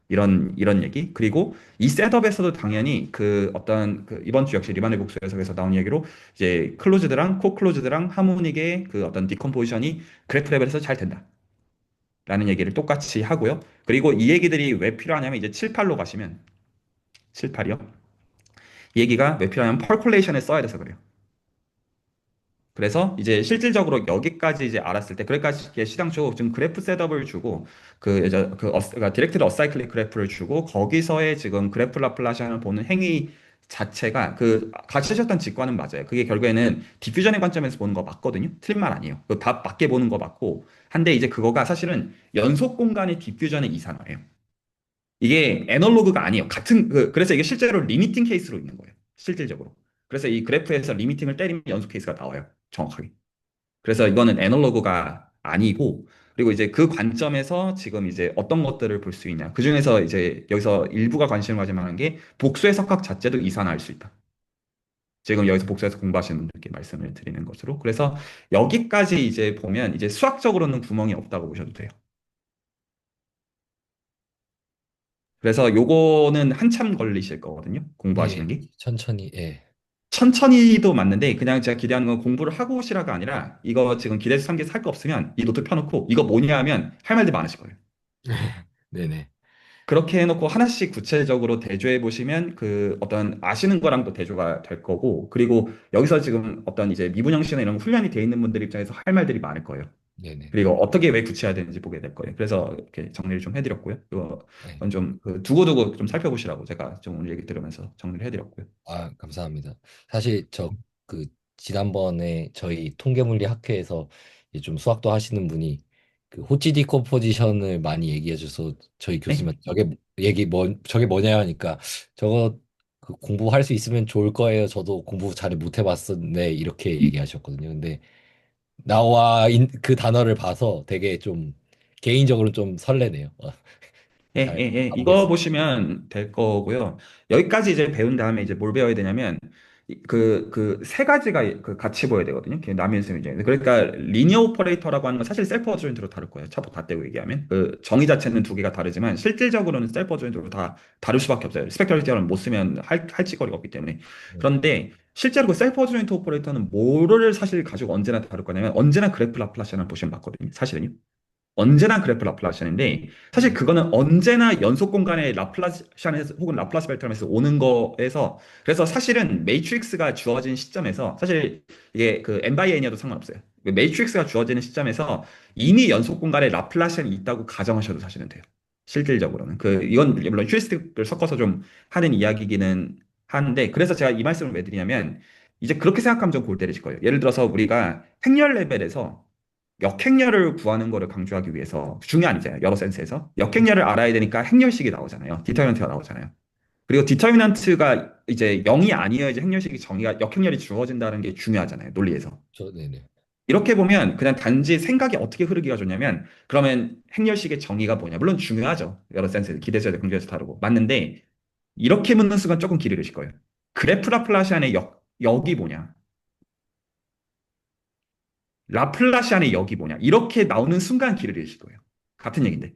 이런 얘기. 그리고 이 셋업에서도 당연히 그 어떤 그 이번 주 역시 리반의 복수에서 나온 얘기로 이제 클로즈드랑 코클로즈드랑 하모닉의 그 어떤 디컴포지션이 그래프 레벨에서 잘 된다. 라는 얘기를 똑같이 하고요. 그리고 이 얘기들이 왜 필요하냐면 이제 7, 8로 가시면 7, 8이요. 이 얘기가 왜 필요하냐면 펄콜레이션에 써야 돼서 그래요. 그래서 이제 실질적으로 여기까지 이제 알았을 때 그러니까 시장초 지금 그래프 셋업을 주고 그러니까 디렉트드 어사이클릭 그래프를 주고 거기서의 지금 그래프 라플라시안을 보는 행위 자체가 그 같이 하셨던 직관은 맞아요. 그게 결국에는 디퓨전의 관점에서 보는 거 맞거든요. 틀린 말 아니에요. 그다 맞게 보는 거 맞고 한데 이제 그거가 사실은 연속 공간의 디퓨전의 이산화예요. 이게 애널로그가 아니에요. 그래서 이게 실제로 리미팅 케이스로 있는 거예요. 실질적으로. 그래서 이 그래프에서 리미팅을 때리면 연속 케이스가 나와요. 정확하게. 그래서 이거는 애널로그가 아니고, 그리고 이제 그 관점에서 지금 이제 어떤 것들을 볼 수 있냐. 그 중에서 이제 여기서 일부가 관심을 가질 만한 게 복수의 석학 자체도 이산화할 수 있다. 지금 여기서 복수해서 공부하시는 분들께 말씀을 드리는 것으로. 그래서 여기까지 이제 보면 이제 수학적으로는 구멍이 없다고 보셔도 돼요. 그래서 요거는 한참 걸리실 거거든요. 예, 공부하시는 게. 천천히, 예. 천천히도 맞는데 그냥 제가 기대하는 건 공부를 하고 오시라가 아니라 이거 지금 기대서 3개 살 거 없으면 이 노트 펴놓고 이거 뭐냐 하면 할 말들 많으실 거예요. 네네. 그렇게 해놓고 하나씩 구체적으로 대조해 보시면 그 어떤 아시는 거랑도 대조가 될 거고 그리고 여기서 지금 어떤 이제 미분형식이나 이런 훈련이 돼 있는 분들 입장에서 할 말들이 많을 거예요. 네네. 그리고 어떻게 왜 구체해야 되는지 보게 될 거예요. 그래서 이렇게 정리를 좀 해드렸고요. 네. 이건 좀그 두고두고 좀 살펴보시라고 제가 좀 오늘 얘기 들으면서 정리를 해드렸고요. 아, 감사합니다. 사실 그 지난번에 저희 통계물리 학회에서 이제 좀 수학도 하시는 분이 그 호치 디컴포지션을 많이 얘기해 줘서 저희 네? 교수님한테 저게 뭐냐 하니까 저거 그 공부할 수 있으면 좋을 거예요. 저도 공부 잘 못 해봤었는데 이렇게 얘기하셨거든요. 근데 그 단어를 봐서 되게 좀 개인적으로 좀 설레네요. 예, 잘 예, 예. 이거 가보겠습니다. 보시면 될 거고요. 여기까지 이제 배운 다음에 이제 뭘 배워야 되냐면, 그 세 가지가 그 같이 보여야 되거든요. 남인 셈 이제. 그러니까, 리니어 오퍼레이터라고 하는 건 사실 셀프 어드조인트로 다를 거예요. 차법 다 떼고 얘기하면. 그 정의 자체는 두 개가 다르지만, 실질적으로는 셀프 어드조인트로 다 다를 수밖에 없어요. 스펙터럴 티어는 못 쓰면 할 짓거리가 없기 때문에. 네. 그런데, 실제로 그 셀프 어드조인트 오퍼레이터는 뭐를 사실 가지고 언제나 다룰 거냐면, 언제나 그래프 라플라시안을 보시면 맞거든요. 사실은요. 언제나 그래프 라플라시안인데 사실 그거는 언제나 연속 공간의 라플라시안에서 혹은 라플라스 벡터에서 오는 거에서 그래서 사실은 매트릭스가 주어진 시점에서 사실 이게 그 n 바이 n이어도 상관없어요. 그 매트릭스가 주어지는 시점에서 이미 연속 공간에 라플라시안이 있다고 가정하셔도 사실은 돼요. 실질적으로는 이건 물론 휴리스틱을 섞어서 좀 하는 이야기기는 한데 그래서 제가 이 말씀을 왜 드리냐면 이제 그렇게 생각하면 좀 골 때리실 거예요. 예를 들어서 우리가 행렬 레벨에서 역행렬을 구하는 거를 강조하기 위해서 중요 아니잖아요. 여러 센스에서. 역행렬을 알아야 되니까 행렬식이 나오잖아요. 디터미넌트가 나오잖아요. 그리고 디터미넌트가 이제 0이 아니어야지 행렬식이 정의가 역행렬이 주어진다는 게 중요하잖아요. 논리에서. 네네. 이렇게 보면 그냥 단지 생각이 어떻게 흐르기가 좋냐면 그러면 행렬식의 정의가 뭐냐. 물론 중요하죠. 여러 센스에서 기대서도 긍정에서 다르고. 맞는데 이렇게 묻는 순간 조금 길이 잃으실 거예요. 그래프 라플라시안의 역이 뭐냐. 라플라시안의 역이 뭐냐. 이렇게 나오는 순간 길을 잃으실 거예요. 같은 얘기인데.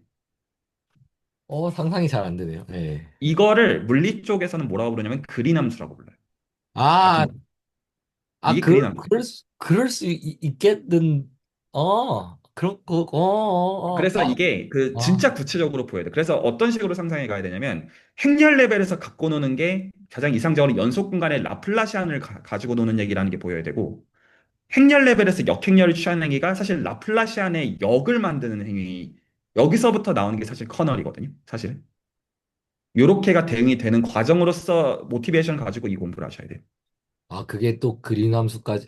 상상이 잘 안 되네요. 네. 이거를 물리 쪽에서는 뭐라고 부르냐면 그린함수라고 불러요. 같은 아, 거. 이게 그린함수. 그럴 수 있겠는, 그래서 이게 그 진짜 아, 구체적으로 보여야 돼. 그래서 어떤 식으로 상상해 가야 되냐면 행렬 레벨에서 갖고 노는 게 가장 이상적으로 연속 공간의 라플라시안을 가지고 노는 얘기라는 게 보여야 되고 행렬 레벨에서 역행렬을 취하는 행위가 사실 라플라시안의 역을 만드는 행위. 여기서부터 나오는 게 사실 커널이거든요. 사실은. 요렇게가 대응이 되는 과정으로서 모티베이션을 가지고 이 공부를 하셔야 돼요. 그게 또 그린 함수까지,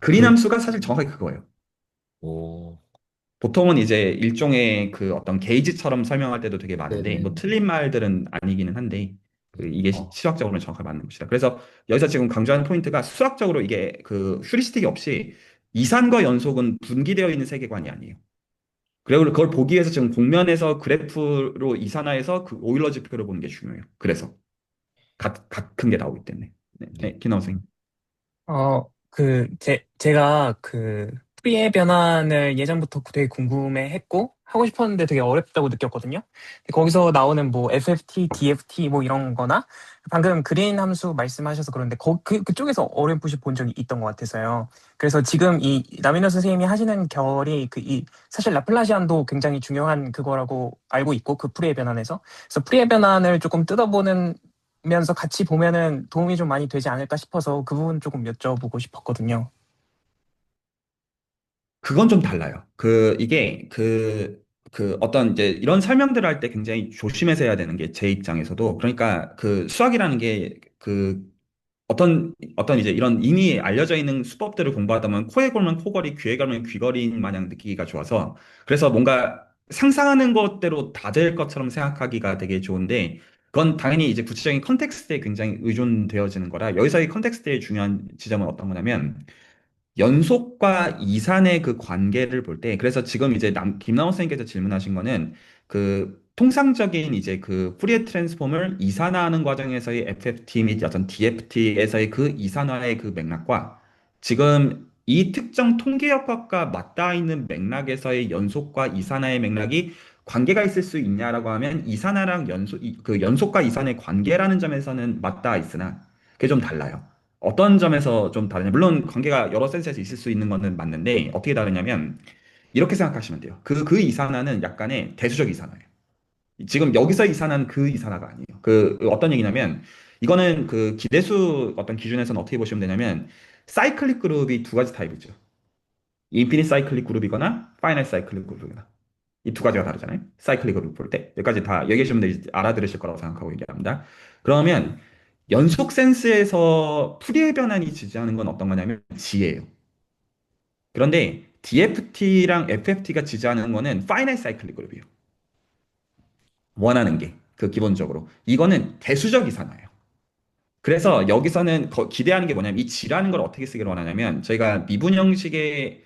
그린 함수가 사실 정확하게 그거예요. 오, 보통은 이제 일종의 그 어떤 게이지처럼 설명할 때도 되게 많은데, 네네. 뭐 틀린 말들은 아니기는 한데, 이게 수학적으로는 정확하게 맞는 것이다. 그래서 여기서 지금 강조하는 포인트가 수학적으로 이게 그 휴리스틱이 없이 이산과 연속은 분기되어 있는 세계관이 아니에요. 그리고 그걸 보기 위해서 지금 공면에서 그래프로 이산화해서 그 오일러 지표를 보는 게 중요해요. 그래서 같은 게 나오기 때문에. 네, 네. 네, 김나우 선생님. 제가 그 프리의 변환을 예전부터 되게 궁금해 했고, 하고 싶었는데 되게 어렵다고 느꼈거든요. 근데 거기서 나오는 뭐 FFT, DFT 뭐 이런 거나, 방금 그린 함수 말씀하셔서 그런데, 그쪽에서 어렴풋이 본 적이 있던 것 같아서요. 그래서 지금 이 나미노 선생님이 하시는 결이 사실 라플라시안도 굉장히 중요한 그거라고 알고 있고, 그 프리의 변환에서. 그래서 프리의 변환을 조금 뜯어보는 면서 같이 보면은 도움이 좀 많이 되지 않을까 싶어서 그 부분 조금 여쭤보고 싶었거든요. 그건 좀 달라요. 이게 어떤 이제 이런 설명들을 할 때 굉장히 조심해서 해야 되는 게 제 입장에서도 그러니까 그 수학이라는 게 어떤 이제 이런 이미 알려져 있는 수법들을 공부하다 보면 코에 걸면 코걸이, 귀에 걸면 귀걸이인 마냥 느끼기가 좋아서 그래서 뭔가 상상하는 것대로 다 될 것처럼 생각하기가 되게 좋은데 그건 당연히 이제 구체적인 컨텍스트에 굉장히 의존되어지는 거라 여기서의 컨텍스트의 중요한 지점은 어떤 거냐면 연속과 이산의 그 관계를 볼 때, 그래서 지금 이제 김나원 선생님께서 질문하신 거는 그 통상적인 이제 그 푸리에 트랜스폼을 이산화하는 과정에서의 FFT 및 어떤 DFT에서의 그 이산화의 그 맥락과 지금 이 특정 통계역학과 맞닿아 있는 맥락에서의 연속과 이산화의 맥락이 관계가 있을 수 있냐라고 하면 이산화랑 그 연속과 이산의 관계라는 점에서는 맞닿아 있으나 그게 좀 달라요. 어떤 점에서 좀 다르냐? 물론 관계가 여러 센스에서 있을 수 있는 거는 맞는데 어떻게 다르냐면 이렇게 생각하시면 돼요. 그 이산화는 약간의 대수적 이산화예요. 지금 여기서 이산화는 그 이산화가 아니에요. 어떤 얘기냐면 이거는 그 기대수 어떤 기준에서는 어떻게 보시면 되냐면 사이클릭 그룹이 두 가지 타입이죠. 인피니트 사이클릭 그룹이거나 파이널 사이클릭 그룹이거나 이 두 가지가 다르잖아요. 사이클릭 그룹 볼 때 여기까지 다 여기 계신 분들이 알아들으실 거라고 생각하고 얘기합니다. 그러면 연속 센스에서 풀이의 변환이 지지하는 건 어떤 거냐면 G예요. 그런데 DFT랑 FFT가 지지하는 거는 파이널 사이클릭 그룹이에요. 원하는 게 기본적으로 이거는 대수적 이산화예요. 그래서 여기서는 기대하는 게 뭐냐면 이 G라는 걸 어떻게 쓰기를 원하냐면 저희가 미분형식의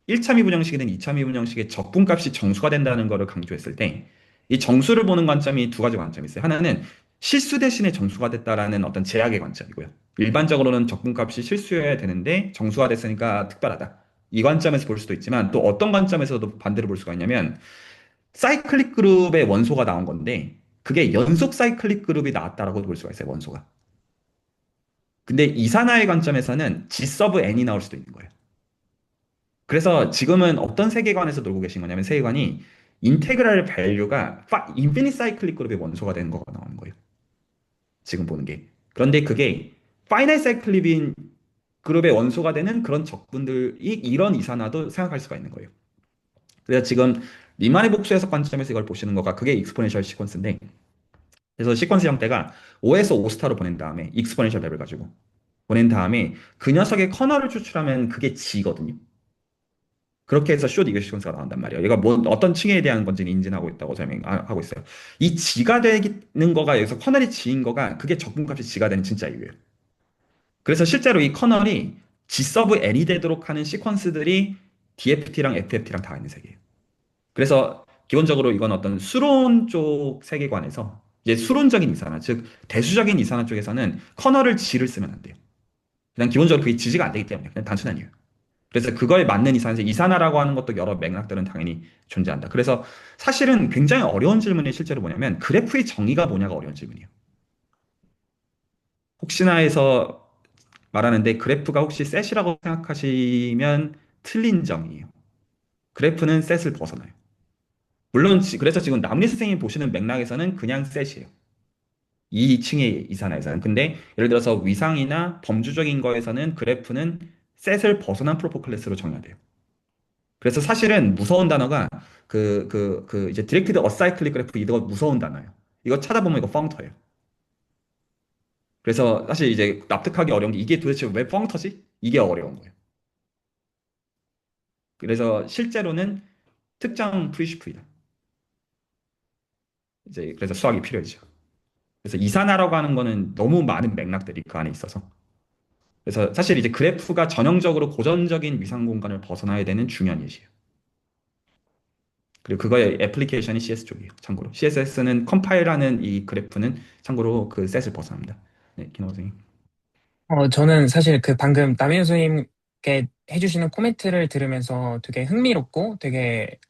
1차 미분형식이든 2차 미분형식의 적분값이 정수가 된다는 거를 강조했을 때 이 정수를 보는 관점이 두 가지 관점이 있어요. 하나는 실수 대신에 정수가 됐다라는 어떤 제약의 관점이고요. 일반적으로는 적분값이 실수여야 되는데 정수가 됐으니까 특별하다. 이 관점에서 볼 수도 있지만 또 어떤 관점에서도 반대로 볼 수가 있냐면 사이클릭 그룹의 원소가 나온 건데 그게 연속 사이클릭 그룹이 나왔다라고 볼 수가 있어요. 원소가. 근데 이산화의 관점에서는 G 서브 N이 나올 수도 있는 거예요. 그래서 지금은 어떤 세계관에서 놀고 계신 거냐면 세계관이 인테그랄 밸류가 인피니트 사이클릭 그룹의 원소가 되는 거가 나오는 거예요. 지금 보는 게. 그런데 그게 파이널 사이클릭인 그룹의 원소가 되는 그런 적분들이 이런 이산화도 생각할 수가 있는 거예요. 그래서 지금 리만의 복수 해석 관점에서 이걸 보시는 거가 그게 익스포넨셜 시퀀스인데 그래서 시퀀스 형태가 5에서 5스타로 보낸 다음에 익스포넨셜 맵을 가지고 보낸 다음에 그 녀석의 커널을 추출하면 그게 G거든요. 그렇게 해서 숏 이글 시퀀스가 나온단 말이에요. 얘가 뭐 어떤 층에 대한 건지는 인지하고 있다고 설명하고 있어요. 이 G가 되는 거가 여기서 커널이 G인 거가 그게 적분값이 G가 되는 진짜 이유예요. 그래서 실제로 이 커널이 G 서브 N이 되도록 하는 시퀀스들이 DFT랑 FFT랑 다 있는 세계예요. 그래서 기본적으로 이건 어떤 수론 쪽 세계관에서 이제 수론적인 이산화, 즉 대수적인 이산화 쪽에서는 커널을 G를 쓰면 안 돼요. 그냥 기본적으로 그게 지지가 안 되기 때문에 그냥 단순한 이유. 그래서 그거에 맞는 이산에서 이산화라고 하는 것도 여러 맥락들은 당연히 존재한다. 그래서 사실은 굉장히 어려운 질문이 실제로 뭐냐면 그래프의 정의가 뭐냐가 어려운 질문이에요. 혹시나 해서 말하는데 그래프가 혹시 셋이라고 생각하시면 틀린 점이에요. 그래프는 셋을 벗어나요. 물론 그래서 지금 남리 선생님이 보시는 맥락에서는 그냥 셋이에요. 이 층의 이산화에서는. 근데 예를 들어서 위상이나 범주적인 거에서는 그래프는 셋을 벗어난 프로포 클래스로 정의가 돼요. 그래서 사실은 무서운 단어가 이제 디렉티드 어사이클릭 그래프 이거 무서운 단어예요. 이거 찾아보면 이거 펑터예요. 그래서 사실 이제 납득하기 어려운 게 이게 도대체 왜 펑터지? 이게 어려운 거예요. 그래서 실제로는 특정 프리시프이다. 이제 그래서 수학이 필요하죠. 그래서 이산화라고 하는 거는 너무 많은 맥락들이 그 안에 있어서. 그래서 사실 이제 그래프가 전형적으로 고전적인 위상 공간을 벗어나야 되는 중요한 예시예요. 그리고 그거의 애플리케이션이 CS 쪽이에요. 참고로. CSS는 컴파일하는 이 그래프는 참고로 그 셋을 벗어납니다. 네, 김호 선생님. 저는 사실 그 방금 남인 선생님께 해주시는 코멘트를 들으면서 되게 흥미롭고 되게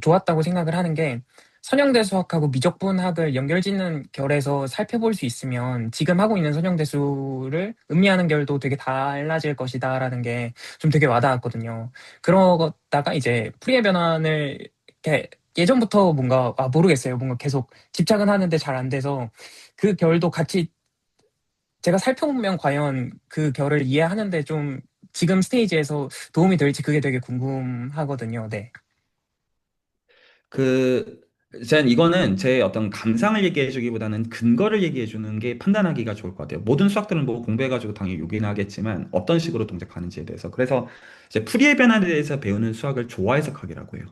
좋았다고 생각을 하는 게, 선형대 수학하고 미적분학을 연결짓는 결에서 살펴볼 수 있으면 지금 하고 있는 선형대수를 음미하는 결도 되게 달라질 것이다라는 게 좀 되게 와닿았거든요. 그러다가 이제 풀이의 변환을 이렇게 예전부터 뭔가 모르겠어요. 뭔가 계속 집착은 하는데 잘 안 돼서 그 결도 같이 제가 살펴보면 과연 그 결을 이해하는데 좀 지금 스테이지에서 도움이 될지 그게 되게 궁금하거든요. 네. 그, 전 이거는 제 어떤 감상을 얘기해 주기보다는 근거를 얘기해 주는 게 판단하기가 좋을 것 같아요. 모든 수학들은 뭐 공부해가지고 당연히 요긴 하겠지만 어떤 식으로 동작하는지에 대해서. 그래서 이제 풀이의 변화에 대해서 배우는 수학을 조화 해석학이라고 해요.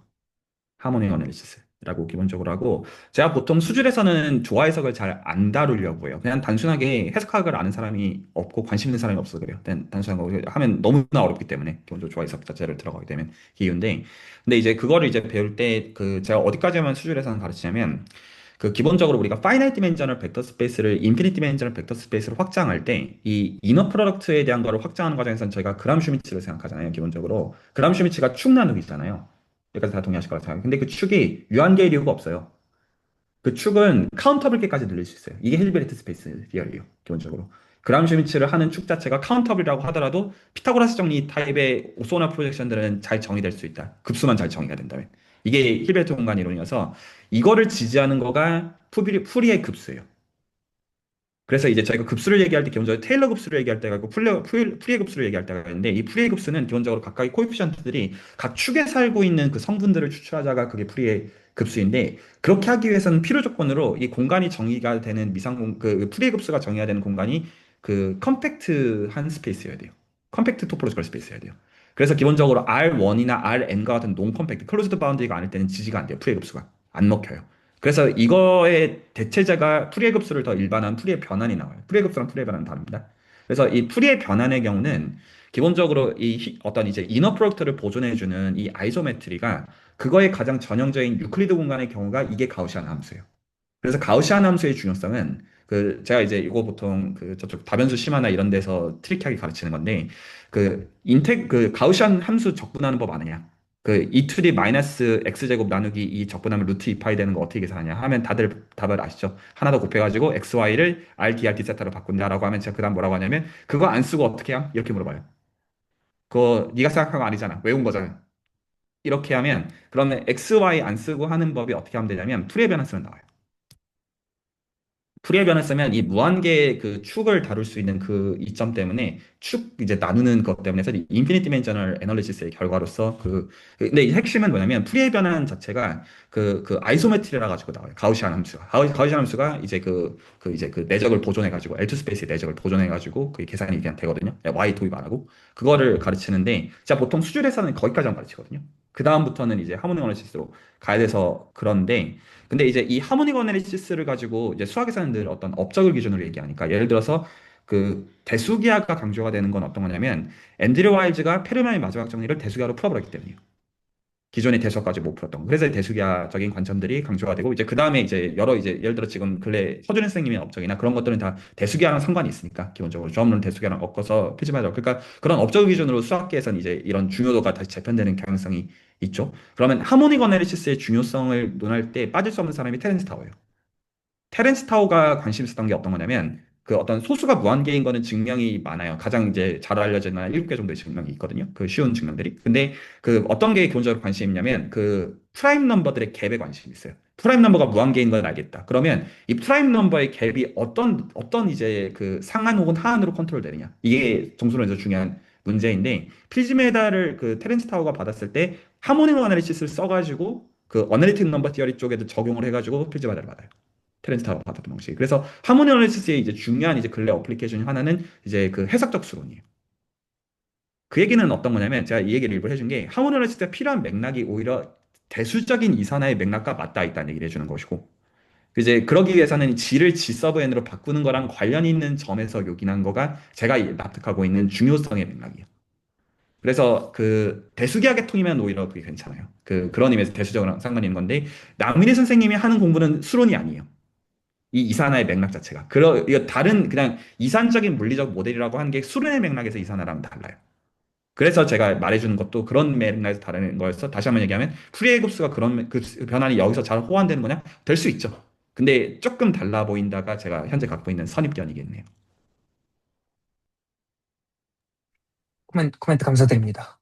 하모니 어널리시스라고 기본적으로 하고, 제가 보통 수준에서는 조화 해석을 잘 안 다루려고 해요. 그냥 단순하게 해석학을 아는 사람이 없고 관심 있는 사람이 없어서 그래요. 단순한 거 하면 너무나 어렵기 때문에 기본적으로 조화 해석 자체를 들어가게 되면 이유인데, 근데 이제 그거를 이제 배울 때 그 제가 어디까지만 수준에서는 가르치냐면, 그 기본적으로 우리가 파이나이트 디멘저널 벡터 스페이스를 인피니트 디멘저널 벡터 스페이스로 확장할 때 이 이너 프로덕트에 대한 거를 확장하는 과정에서는 저희가 그람 슈미츠를 생각하잖아요. 기본적으로 그람 슈미츠가 축 나누기잖아요. 여기까지 다 동의하실 거라고 생각해요. 근데 그 축이 유한계일 이유가 없어요. 그 축은 카운터블계까지 늘릴 수 있어요. 이게 힐베르트 스페이스 리얼이에요. 기본적으로. 그람 슈미츠를 하는 축 자체가 카운터블이라고 하더라도 피타고라스 정리 타입의 오소나 프로젝션들은 잘 정의될 수 있다. 급수만 잘 정의가 된다면. 이게 힐베르트 공간 이론이어서 이거를 지지하는 거가 푸리의 급수예요. 그래서 이제 저희가 급수를 얘기할 때 기본적으로 테일러 급수를 얘기할 때가 있고 풀이의 급수를 얘기할 때가 있는데, 이 풀이의 급수는 기본적으로 각각의 코에피션트들이 각 축에 살고 있는 그 성분들을 추출하자가 그게 풀이의 급수인데, 그렇게 하기 위해서는 필요 조건으로 이 공간이 정의가 되는 그 풀이의 급수가 정의가 되는 공간이 그 컴팩트한 스페이스여야 돼요. 컴팩트 토포로지컬 스페이스여야 돼요. 그래서 기본적으로 R1이나 RN과 같은 논 컴팩트 클로즈드 바운드리가 아닐 때는 지지가 안 돼요. 풀이의 급수가 안 먹혀요. 그래서 이거의 대체제가 풀이의 급수를 더 일반화한 풀이의 변환이 나와요. 풀이의 급수랑 풀이의 변환은 다릅니다. 그래서 이 풀이의 변환의 경우는 기본적으로 어떤 이제 이너 프로덕트를 보존해주는 이 아이소메트리가 그거의 가장 전형적인 유클리드 공간의 경우가 이게 가우시안 함수예요. 그래서 가우시안 함수의 중요성은 그 제가 이제 이거 보통 그 저쪽 다변수 심화나 이런 데서 트리키하게 가르치는 건데, 그 가우시안 함수 적분하는 법 아느냐? 그 2to the 마이너스 x제곱 나누기 이 적분하면 루트 2파이 되는 거 어떻게 계산하냐 하면 다들 답을 아시죠? 하나 더 곱해가지고 xy를 rdrt 세타로 바꾼다라고 하면 제가 그다음 뭐라고 하냐면, 그거 안 쓰고 어떻게 함? 이렇게 물어봐요. 그거 네가 생각한 거 아니잖아. 외운 거잖아. 이렇게 하면 그러면 xy 안 쓰고 하는 법이 어떻게 하면 되냐면 풀이의 변화 쓰면 나와요. 풀이의 변을 쓰면 이 무한계의 그 축을 다룰 수 있는 그 이점 때문에 축 이제 나누는 것 때문에 사실 인피니트 디멘셔널 애널리시스의 결과로서 근데 이 핵심은 뭐냐면 풀이의 변환 자체가 그 아이소메트리라 가지고 나와요. 가우시안 함수가. 가우시안 함수가 이제 이제 그 내적을 보존해 가지고 L2 스페이스의 내적을 보존해 가지고 그게 계산이 그냥 되거든요. Y 도입 안 하고 그거를 가르치는데, 자 보통 수준에서는 거기까지만 가르치거든요. 그 다음부터는 이제 하모니 어널리시스로 가야 돼서 그런데, 근데 이제 이 하모닉 어널리시스를 가지고 이제 수학에서는 늘 어떤 업적을 기준으로 얘기하니까, 예를 들어서 그 대수기하가 강조가 되는 건 어떤 거냐면, 앤드류 와일즈가 페르미의 마지막 정리를 대수기하로 풀어버렸기 때문이에요. 기존의 대수학까지 못 풀었던 거. 그래서 대수기하적인 관점들이 강조가 되고, 이제 그 다음에 이제 여러 이제 예를 들어 지금 근래 서준현 선생님의 업적이나 그런 것들은 다 대수기하랑 상관이 있으니까, 기본적으로 조합론 대수기하랑 엮어서 필지마다, 그러니까 그런 업적 기준으로 수학계에서는 이제 이런 중요도가 다시 재편되는 경향성이 있죠. 그러면 하모닉 어널리시스의 중요성을 논할 때 빠질 수 없는 사람이 테렌스 타워예요. 테렌스 타워가 관심 있었던 게 어떤 거냐면, 그 어떤 소수가 무한계인 거는 증명이 많아요. 가장 이제 잘 알려진 한 7개 정도의 증명이 있거든요. 그 쉬운 증명들이. 근데 그 어떤 게 기본적으로 관심이 있냐면 그 프라임 넘버들의 갭에 관심이 있어요. 프라임 넘버가 무한계인 건 알겠다. 그러면 이 프라임 넘버의 갭이 어떤 이제 그 상한 혹은 하한으로 컨트롤 되느냐. 이게 정수론에서 중요한 문제인데, 필지메다를 그 테렌스 타워가 받았을 때 하모닉 어널리시스를 써가지고 그 어널리틱 넘버 티어리 쪽에도 적용을 해가지고 필지메다를 받아요. 테렌스 타워 받았던 방식. 그래서 하모니 어널리시스의 이제 중요한 이제 근래 어플리케이션 중 하나는 이제 그 해석적 수론이에요. 그 얘기는 어떤 거냐면, 제가 이 얘기를 일부러 해준 게, 하모니 어널리시스가 필요한 맥락이 오히려 대수적인 이산화의 맥락과 맞닿아 있다는 얘기를 해주는 것이고, 이제 그러기 위해서는 G를 G 서브 N으로 바꾸는 거랑 관련 있는 점에서 요긴한 거가 제가 납득하고 있는 중요성의 맥락이에요. 그래서 그 대수계약의 통이면 오히려 그게 괜찮아요. 그런 의미에서 대수적으로 상관이 있는 건데 남민희 선생님이 하는 공부는 수론이 아니에요. 이 이산화의 맥락 자체가. 이거 다른 그냥 이산적인 물리적 모델이라고 하는 게 수론의 맥락에서 이산화랑은 달라요. 그래서 제가 말해주는 것도 그런 맥락에서 다른 거여서 다시 한번 얘기하면 프리에이급수가 그런 그 변환이 여기서 잘 호환되는 거냐? 될 수 있죠. 근데 조금 달라 보인다가 제가 현재 갖고 있는 선입견이겠네요. 코멘트 감사드립니다.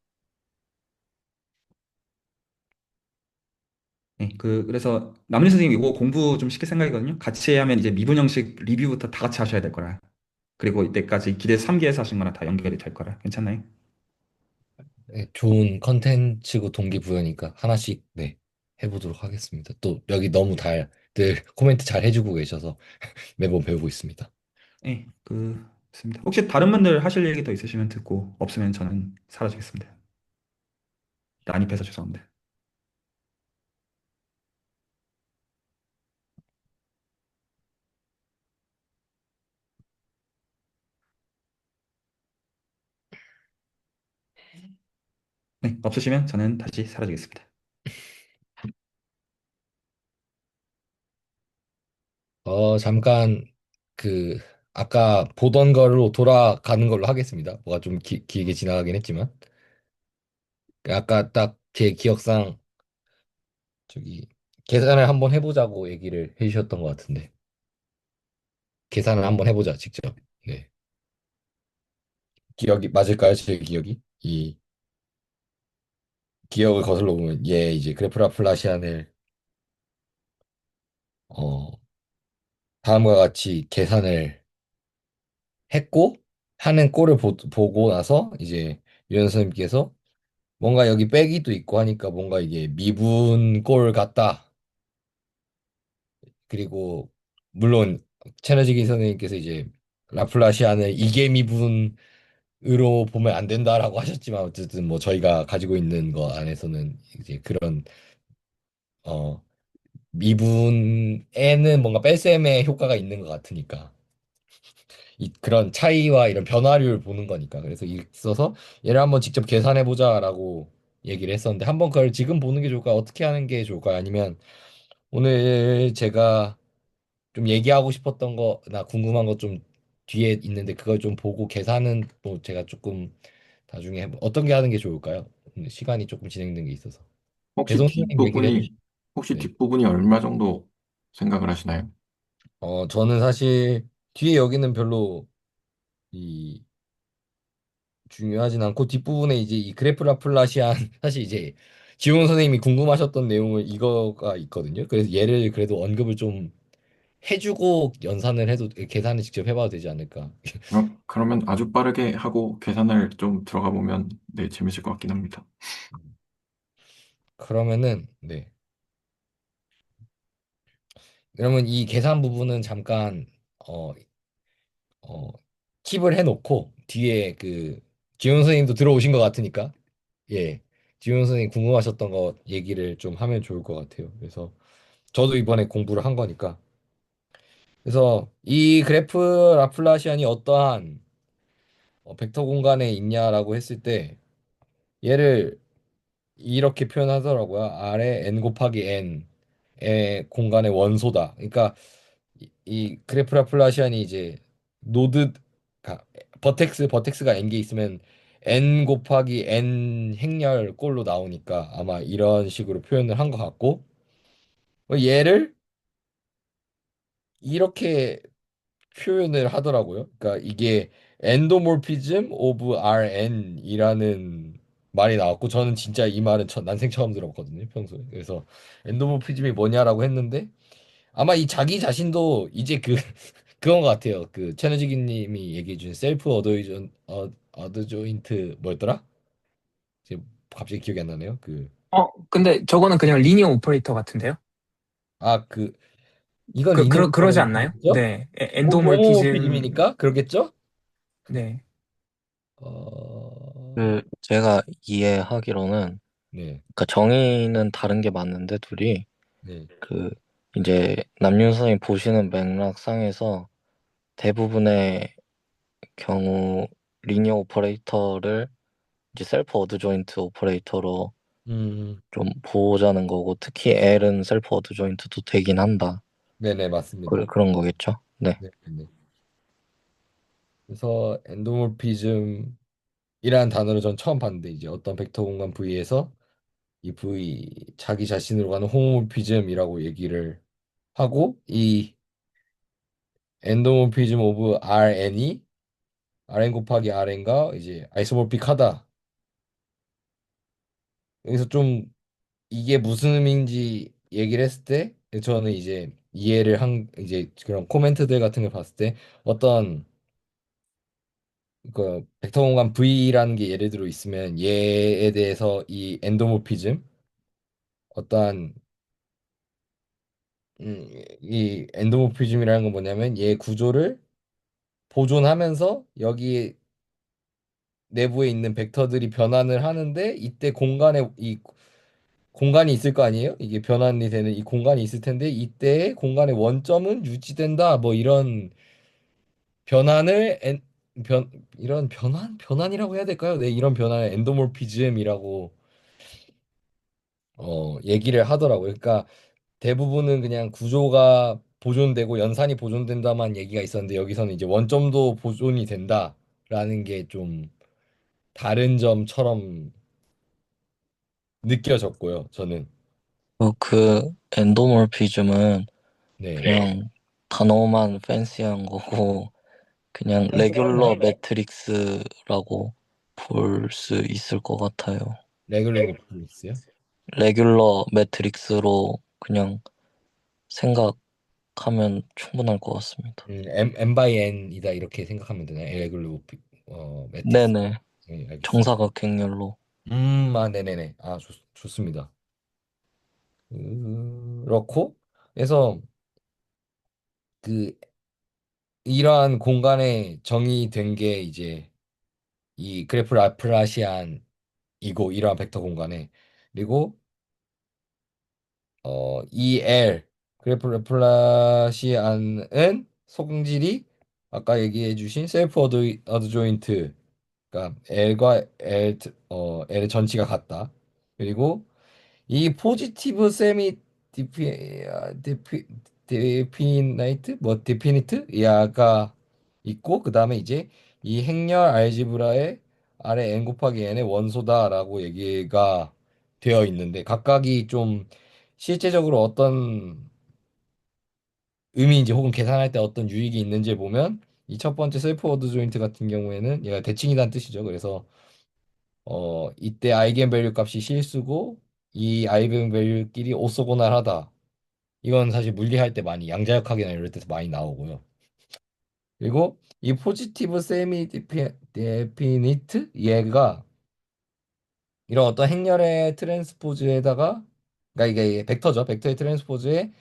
네, 그래서 남린 선생님 이거 공부 좀 시킬 생각이거든요. 같이 하면 이제 미분 형식 리뷰부터 다 같이 하셔야 될 거라. 그리고 이때까지 기대 3기에서 하신 거나 다 연결이 될 거라. 괜찮나요? 네, 좋은 컨텐츠고 동기부여니까 하나씩 네, 해보도록 하겠습니다. 또 여기 너무 늘 코멘트 잘 해주고 계셔서 매번 배우고 있습니다. 네, 좋습니다. 혹시 다른 분들 하실 얘기 더 있으시면 듣고 없으면 저는 사라지겠습니다. 난입해서 죄송합니다. 네, 없으시면 저는 다시 사라지겠습니다. 잠깐 그 아까 보던 걸로 돌아가는 걸로 하겠습니다. 뭐가 좀 길게 지나가긴 했지만 아까 딱 제 기억상 저기 계산을 한번 해보자고 얘기를 해주셨던 것 같은데 계산을 한번 해보자 직접. 네, 기억이 맞을까요? 제 기억이 이 기억을 거슬러 보면 얘 이제 그래프라플라시안을 어 다음과 같이 계산을 했고 하는 꼴을 보고 나서 이제 유연 선생님께서 뭔가 여기 빼기도 있고 하니까 뭔가 이게 미분 꼴 같다. 그리고 물론 채너지기 선생님께서 이제 라플라시안을 이계 미분으로 보면 안 된다라고 하셨지만 어쨌든 뭐 저희가 가지고 있는 거 안에서는 이제 그런 어 미분에는 뭔가 뺄셈의 효과가 있는 것 같으니까 그런 차이와 이런 변화율을 보는 거니까 그래서 있어서 얘를 한번 직접 계산해 보자라고 얘기를 했었는데 한번 그걸 지금 보는 게 좋을까 어떻게 하는 게 좋을까 아니면 오늘 제가 좀 얘기하고 싶었던 거나 궁금한 거 좀 뒤에 있는데 그걸 좀 보고 계산은 뭐 제가 조금 나중에 어떤 게 하는 게 좋을까요? 시간이 조금 진행된 게 있어서 혹시 배송 선생님 얘기를 해주시. 혹시 네. 뒷부분이 얼마 정도 생각을 하시나요? 저는 사실 뒤에 여기는 별로 이 중요하진 않고 뒷부분에 이제 이 그래프 라플라시안 사실 이제 지원 선생님이 궁금하셨던 내용을 이거가 있거든요. 그래서 얘를 그래도 언급을 좀 해주고 연산을 해도 계산을 직접 해봐도 되지 않을까. 그러면 아주 빠르게 하고 계산을 좀 들어가 보면 네, 재밌을 것 같긴 합니다. 그러면은 네. 그러면 이 계산 부분은 잠깐 어, 어, 킵을 해놓고 뒤에 그 지원 선생님도 들어오신 것 같으니까 예. 지원 선생님 궁금하셨던 거 얘기를 좀 하면 좋을 것 같아요. 그래서 저도 이번에 공부를 한 거니까. 그래서 이 그래프 라플라시안이 어떠한 벡터 공간에 있냐라고 했을 때 얘를 이렇게 표현하더라고요. R의 n 곱하기 n의 공간의 원소다. 그러니까 이 그래프 라플라시안이 이제 노드 버텍스가 n 개 있으면 n 곱하기 n 행렬 꼴로 나오니까 아마 이런 식으로 표현을 한 것 같고 얘를 이렇게 표현을 하더라고요. 그러니까 이게 엔도모피즘 오브 RN이라는 말이 나왔고 저는 진짜 이 말은 난생 처음 들었거든요, 평소에. 그래서 엔도모피즘이 뭐냐라고 했는데 아마 이 자기 자신도 이제 그건 것 같아요. 그 최너지기 님이 얘기해 준 셀프 어드조인트 뭐였더라? 지금 갑자기 기억이 안 나네요. 근데 저거는 그냥 리니어 오퍼레이터 같은데요? 아, 이건 리니어 그러지 않나요? 오퍼레이터겠죠? 네, 엔도몰피즘. 호모모피즘이니까 그러겠죠? 네. 어... 제가 이해하기로는 네. 그러니까 정의는 다른 게 맞는데 둘이 네. 그 이제 남윤선이 보시는 맥락상에서 대부분의 경우 리니어 오퍼레이터를 이제 셀프 어드 조인트 오퍼레이터로 음, 좀 보자는 거고, 특히 L은 셀프 어드 조인트도 되긴 한다. 네네, 맞습니다. 그런 거겠죠? 네. 네, 네. 그래서 엔도모피즘이라는 단어를 전 처음 봤는데 이제 어떤 벡터 공간 V에서 이 V 자기 자신으로 가는 호모모피즘이라고 얘기를 하고 이 엔도모피즘 오브 RN이 RN 곱하기 RN가 이제 아이소모픽하다. 여기서 좀 이게 무슨 의미인지 얘기를 했을 때 저는 이제 이해를 한 이제 그런 코멘트들 같은 걸 봤을 때 어떤 그 벡터 공간 V라는 게 예를 들어 있으면 얘에 대해서 이 엔도모피즘 어떠한 이 엔도모피즘이라는 건 뭐냐면 얘 구조를 보존하면서 여기 내부에 있는 벡터들이 변환을 하는데 이때 공간에 이 공간이 있을 거 아니에요? 이게 변환이 되는 이 공간이 있을 텐데 이때 공간의 원점은 유지된다. 뭐 이런 변환을 이런 변환이라고 해야 될까요? 네, 이런 변환을 엔도모피즘이라고 얘기를 하더라고요. 그러니까 대부분은 그냥 구조가 보존되고 연산이 보존된다만 얘기가 있었는데 여기서는 이제 원점도 보존이 된다라는 게 좀 다른 점처럼 느껴졌고요. 저는 그 엔도모피즘은 네. 그냥 단어만 팬시한 거고, 그냥 레귤러 매트릭스라고 볼 수 있을 것 같아요. 레귤러 폴리스요? 레귤러 매트릭스로 그냥 생각하면 충분할 것 같습니다. M by N이다 이렇게 생각하면 되나요? 레귤러 매트릭스. 네네. 네, 알겠습니다. 정사각행렬로. 네네네. 좋습니다. 그렇고, 그래서 그 이러한 공간에 정의된 게 이제 이 그래프 라플라시안이고 이러한 벡터 공간에 그리고 이 L 그래프 라플라시안은 성질이 아까 얘기해 주신 셀프 어드 조인트 그러니까 L과 L의 전치가 같다. 그리고 이 포지티브 세미 디피나이트 뭐 디피니트 야가 있고 그다음에 이제 이 행렬 알지브라의 아래 n 곱하기 n의 원소다라고 얘기가 되어 있는데 각각이 좀 실제적으로 어떤 의미인지 혹은 계산할 때 어떤 유익이 있는지 보면 이 첫 번째 셀프 워드 조인트 같은 경우에는 얘가 대칭이라는 뜻이죠. 그래서 이때 아이겐밸류 값이 실수고 이 아이겐밸류끼리 오소고날하다. 이건 사실 물리할 때 많이 양자역학이나 이럴 때서 많이 나오고요. 그리고 이 포지티브 세미 데피니트 얘가 이런 어떤 행렬의 트랜스포즈에다가 그러니까 이게 벡터죠. 벡터의 트랜스포즈에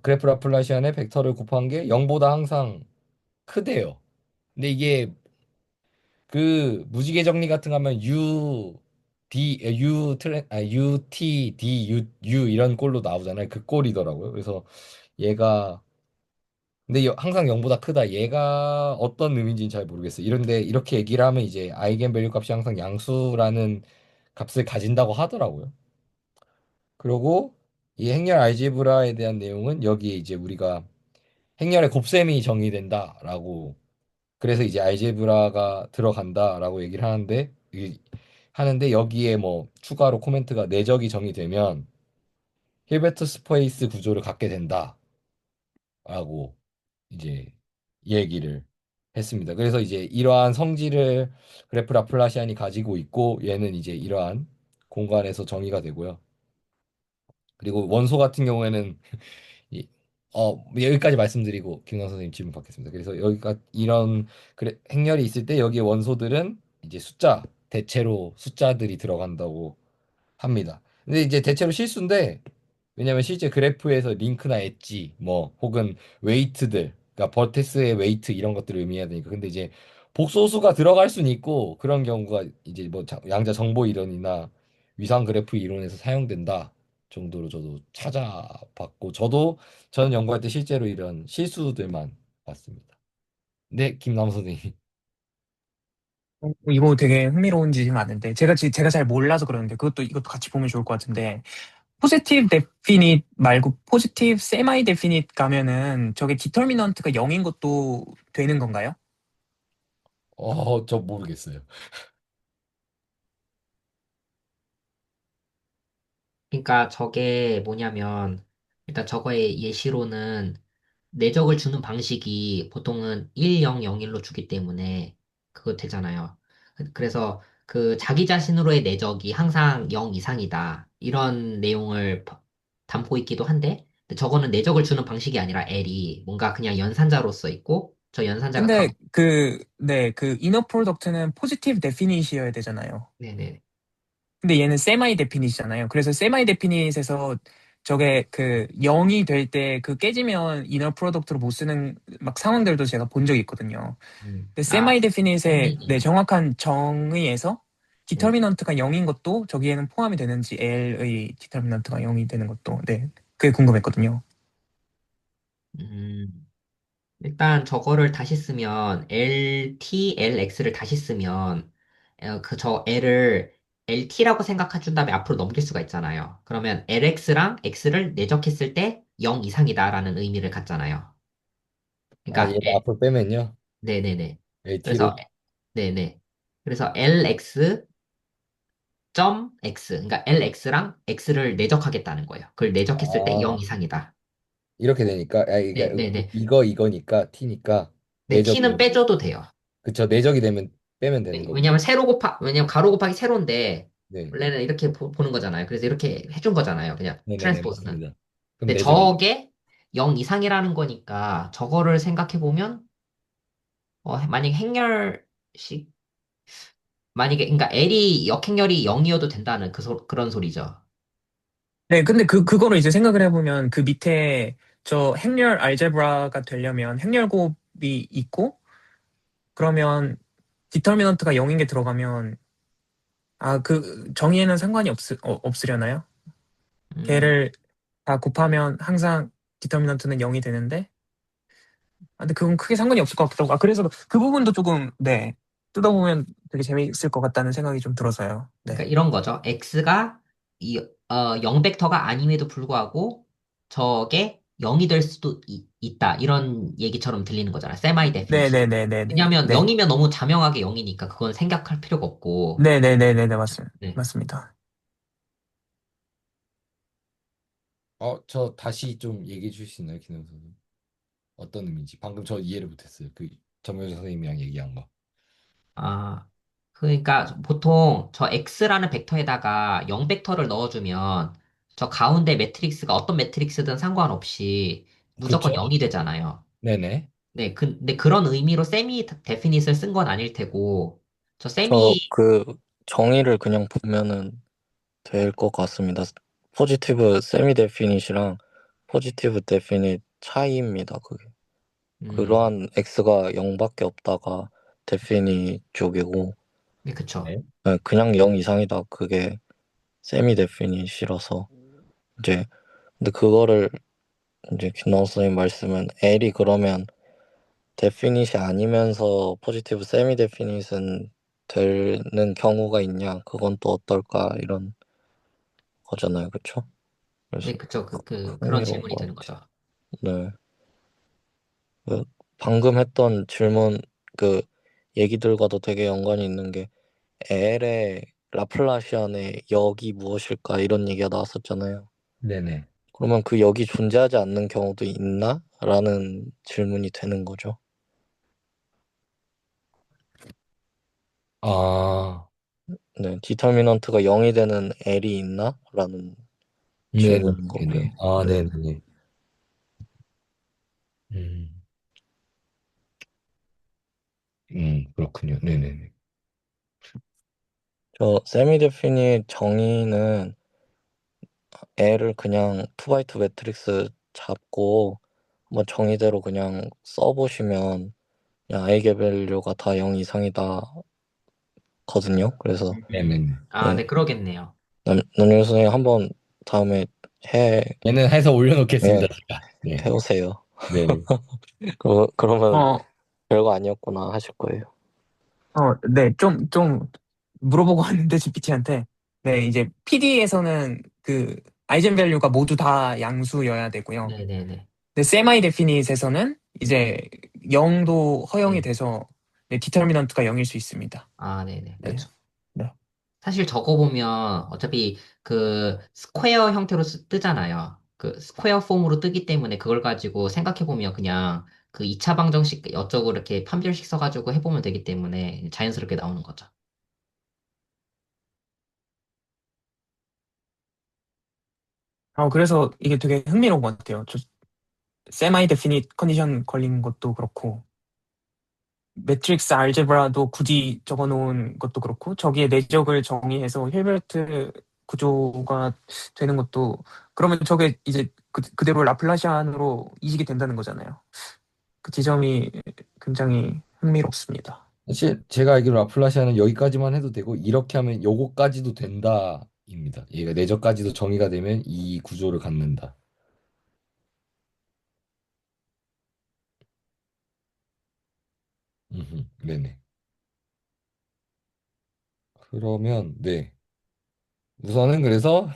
그래프 라플라시안의 벡터를 곱한 게 0보다 항상 크대요. 근데 이게 그 무지개 정리 같은 거 하면 U T D U 이런 꼴로 나오잖아요. 그 꼴이더라고요. 그래서 얘가 근데 항상 0보다 크다. 얘가 어떤 의미인지는 잘 모르겠어요. 이런데 이렇게 얘기를 하면 이제 아이겐밸류 값이 항상 양수라는 값을 가진다고 하더라고요. 그리고 이 행렬 알제브라에 대한 내용은 여기에 이제 우리가 행렬의 곱셈이 정의된다라고 그래서 이제 알제브라가 들어간다라고 얘기를 하는데 여기에 뭐 추가로 코멘트가 내적이 정의되면 힐베르트 스페이스 구조를 갖게 된다라고 이제 얘기를 했습니다. 그래서 이제 이러한 성질을 그래프 라플라시안이 가지고 있고 얘는 이제 이러한 공간에서 정의가 되고요. 그리고 원소 같은 경우에는 이, 여기까지 말씀드리고 김광 선생님 질문 받겠습니다. 그래서 여기가 이런 그래, 행렬이 있을 때 여기에 원소들은 이제 대체로 숫자들이 들어간다고 합니다. 근데 이제 대체로 실수인데 왜냐면 실제 그래프에서 링크나 엣지 뭐 혹은 웨이트들 그러니까 버테스의 웨이트 이런 것들을 의미해야 되니까 근데 이제 복소수가 들어갈 수는 있고 그런 경우가 이제 뭐 양자 정보 이론이나 위상 그래프 이론에서 사용된다. 정도로 저도 찾아봤고 저는 연구할 때 실제로 이런 실수들만 봤습니다. 네, 김남 선생님. 이거 되게 흥미로운 지식 많은데 제가 잘 몰라서 그러는데 이것도 같이 보면 좋을 것 같은데 포지티브 데피닛 말고 포지티브 세마이 데피닛 가면은 저게 디터미넌트가 0인 것도 되는 건가요? 저 모르겠어요. 그러니까 저게 뭐냐면 일단 저거의 예시로는 내적을 주는 방식이 보통은 1, 0, 0, 1로 주기 때문에 그거 되잖아요. 그래서 그 자기 자신으로의 내적이 항상 0 이상이다. 이런 내용을 담고 있기도 한데 근데 저거는 내적을 주는 방식이 아니라 L이 뭔가 그냥 연산자로서 있고 저 연산자가 근데 그 이너 프로덕트는 포지티브 데피닛이어야 되잖아요. 네네. 근데 얘는 세마이 데피닛이잖아요. 그래서 세마이 데피닛에서 저게 그 0이 될 때 그 깨지면 이너 프로덕트로 못 쓰는 막 상황들도 제가 본 적이 있거든요. 근데 아, 세마이 데피닛의 네, 네. 정확한 정의에서 네. 디터미넌트가 0인 것도 저기에는 포함이 되는지 L의 디터미넌트가 0이 되는 것도 네, 그게 궁금했거든요. 음. 일단 저거를 다시 쓰면 LT, LX를 다시 쓰면 그 저 L을 LT라고 생각해 준 다음에 앞으로 넘길 수가 있잖아요. 그러면 LX랑 X를 내적했을 때 0 이상이다라는 의미를 갖잖아요. 그러니까 얘를 앞으로 빼면요. 네네네. 그래서 LT를. 네네. 그래서 LX 점 X 그러니까 LX랑 X를 내적하겠다는 거예요. 그걸 내적했을 때 0 아, 이상이다. 이렇게 되니까, 네네네. 이거니까 T니까, 네, T는 내적이, 빼줘도 돼요. 그쵸, 내적이 되면 빼면 되는 거군요. 왜냐면 왜냐면 가로 곱하기 세로인데, 네. 원래는 이렇게 는 거잖아요. 그래서 이렇게 해준 거잖아요. 그냥 네네네, 트랜스포즈는. 맞습니다. 그럼 근데 내적이. 저게 0 이상이라는 거니까, 저거를 생각해보면, 만약에 행렬식, 만약에, 그러니까 L이 역행렬이 0이어도 된다는 그런 소리죠. 네, 근데 그거를 이제 생각을 해보면 그 밑에 저 행렬 알제브라가 되려면 행렬곱이 있고 그러면 디터미넌트가 0인 게 들어가면 그 정의에는 상관이 없으려나요? 음, 걔를 다 곱하면 항상 디터미넌트는 0이 되는데 근데 그건 크게 상관이 없을 것 같기도 하고 그래서 그 부분도 조금 네 뜯어보면 되게 재미있을 것 같다는 생각이 좀 들어서요. 그러니까 네. 이런 거죠. X가 0벡터가 아님에도 불구하고, 저게 0이 될 수도 있다. 이런 얘기처럼 들리는 거잖아요. 세마이 데피니시. 네네네네네. 왜냐하면 네. 0이면 너무 자명하게 0이니까 그건 생각할 필요가 없고. 네네네네네. 네. 맞습니다. 저 다시 좀 얘기해 주실 수 있나요, 기능 선생님? 어떤 의미인지. 방금 저 이해를 못했어요. 그 정효재 선생님이랑 얘기한 거. 아, 그러니까 보통 저 X라는 벡터에다가 0 벡터를 넣어주면 저 가운데 매트릭스가 어떤 매트릭스든 상관없이 무조건 그렇죠? 0이 되잖아요. 네네. 네, 근데 그런 의미로 세미 데피닛을 쓴 건 아닐 테고, 저 저 세미, 그 정의를 그냥 보면은 될 것 같습니다. 포지티브 세미 데피닛이랑 포지티브 데피닛 차이입니다. 그게. 음, 그러한 x가 0밖에 없다가 데피닛 쪽이고 네, 그쵸. 네. 네, 그냥 0 이상이다. 그게 세미 데피닛이라서 이제 근데 그거를 이제 김나우 선생님 말씀은 L이 그러면 데피닛이 아니면서 포지티브 세미 데피닛은 되는 경우가 있냐? 그건 또 어떨까? 이런 거잖아요. 그쵸? 그래서 네, 그쵸. 그런 흥미로운 질문이 것 드는 같아요. 거죠. 네. 그 방금 했던 질문 그 얘기들과도 되게 연관이 있는 게 L의 라플라시안의 역이 무엇일까 이런 얘기가 나왔었잖아요. 네네. 그러면 그 역이 존재하지 않는 경우도 있나? 라는 질문이 되는 거죠. 아, 네, 디터미넌트가 0이 되는 L이 있나? 라는 질문인 거고요. 네네. 아, 네. 네네. 음, 그렇군요. 네네네. 저 세미 데피닛 정의는 L을 그냥 2x2 매트릭스 잡고 한번 정의대로 그냥 써보시면 그냥 아이겐밸류가 다 0 이상이다 거든요. 그래서 네네네. 아, 네, 네, 그러겠네요. 남윤 선생님 한번 다음에 해, 얘는 해서 올려놓겠습니다, 네, 제가. 네, 해오세요. 네네. 그러면 어, 별거 아니었구나 하실 거예요. 네, 좀 물어보고 왔는데 GPT한테. 네, 이제 PD에서는 그 아이젠 밸류가 모두 다 양수여야 되고요. 네네네. 근데 세마이 데피닛에서는 이제 0도 허용이 네. 돼서 네, 디터미넌트가 0일 수 있습니다. 아, 네네. 네. 그쵸. 네. 사실 저거 보면 어차피 그 스퀘어 형태로 뜨잖아요. 그 스퀘어 폼으로 뜨기 때문에 그걸 가지고 생각해보면 그냥 그 2차 방정식 어쩌고 이렇게 판별식 써가지고 해보면 되기 때문에 자연스럽게 나오는 거죠. 그래서 이게 되게 흥미로운 것 같아요. 저 세마이 데피닛 컨디션 걸린 것도 그렇고 매트릭스 알제브라도 굳이 적어놓은 것도 그렇고 저기에 내적을 정의해서 힐베르트 구조가 되는 것도 그러면 저게 이제 그대로 라플라시안으로 이식이 된다는 거잖아요. 그 지점이 굉장히 흥미롭습니다. 사실 제가 알기로 라플라시아는 여기까지만 해도 되고 이렇게 하면 요거까지도 된다입니다. 얘가 내적까지도 정의가 되면 이 구조를 갖는다. 네네. 그러면 네. 우선은 그래서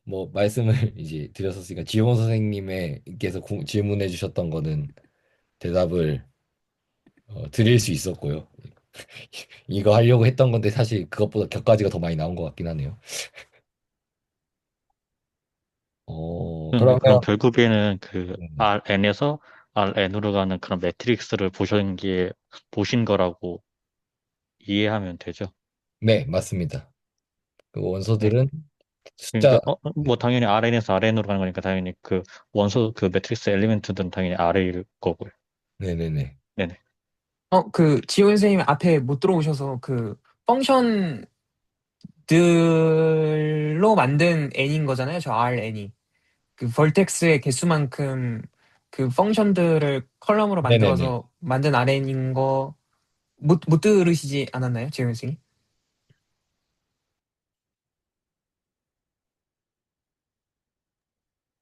뭐 말씀을 이제 드렸었으니까 지용호 선생님께서 질문해 주셨던 거는 대답을 드릴 수 있었고요. 이거 하려고 했던 건데 사실 그것보다 격가지가 더 많이 나온 것 같긴 하네요. 그러면 그럼 결국에는 그 네, Rn에서 Rn으로 가는 그런 매트릭스를 보신 거라고 이해하면 되죠. 네, 맞습니다. 그 네. 원소들은 숫자 그러니까 뭐 당연히 Rn에서 Rn으로 가는 거니까 당연히 그 원소 그 매트릭스 엘리멘트들은 당연히 R일 거고요. 네네네. 네네. 그 지훈 선생님 앞에 못 들어오셔서 그 펑션들로 만든 n인 거잖아요. 저 Rn이. 그 벌텍스의 개수만큼 그 펑션들을 컬럼으로 네네네. 만들어서 만든 Rn인 거 못 들으시지 않았나요, 지훈 선생님?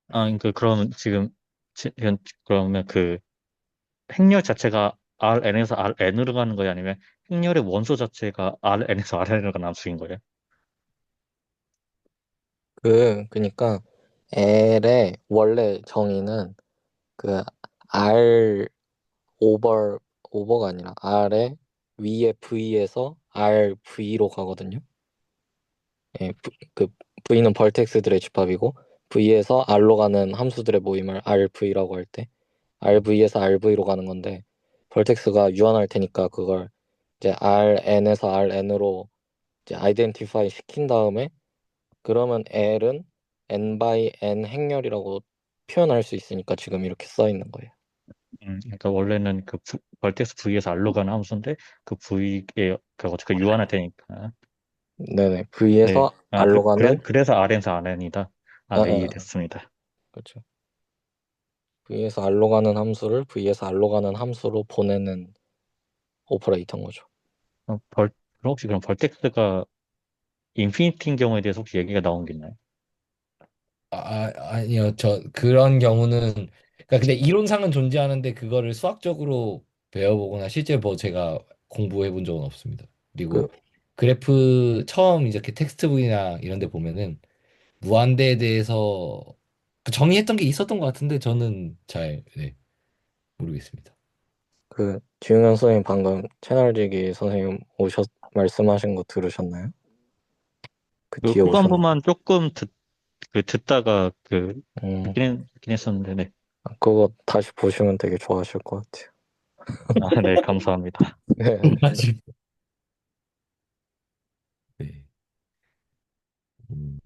그러니까 그러면 지금 그러면 그 행렬 자체가 Rn에서 Rn으로 가는 거예요? 아니면 행렬의 원소 자체가 Rn에서 Rn으로 가는 함수인 거예요? 그니까 L의 원래 정의는 그 R 오버가 아니라 R의 위에 V에서 RV로 가거든요. 예, 그 V는 벌텍스들의 집합이고 V에서 R로 가는 함수들의 모임을 RV라고 할 때 RV에서 RV로 가는 건데 벌텍스가 유한할 테니까 그걸 이제 RN에서 RN으로 이제 아이덴티파이 시킨 다음에 그러면 L은 n by n 행렬이라고 표현할 수 있으니까 지금 이렇게 써 있는 거예요. 그러니까 원래는 그 벌텍스 V에서 R로 가는 함수인데 그 V의 그 어떻게 유한할 테니까. 네네. 네. V에서 R로 가는 그래서 Rn에서 Rn이다. 아, 네, 아, 이해됐습니다. 그렇죠. V에서 R로 가는 함수를 V에서 R로 가는 함수로 보내는 오퍼레이터인 거죠. 그럼 혹시 그럼 벌텍스가 인피니티인 경우에 대해서 혹시 얘기가 나온 게 있나요? 아니요. 그런 경우는, 그러니까 근데 이론상은 존재하는데 그거를 수학적으로 배워보거나 실제 뭐 제가 공부해 본 적은 없습니다. 그, 그리고 그래프 처음 이렇게 텍스트북이나 이런 데 보면은 무한대에 대해서 그 정의했던 게 있었던 것 같은데 저는 잘, 네, 모르겠습니다. 지웅현 선생님 방금 채널지기 선생님 말씀하신 거 들으셨나요? 그 그 뒤에 오셨나요? 후반부만 조금 듣다가 음, 듣긴 했었는데, 네. 그거 다시 보시면 되게 좋아하실 것 같아요. 네, 감사합니다. 네. 맞아요. 네. 음,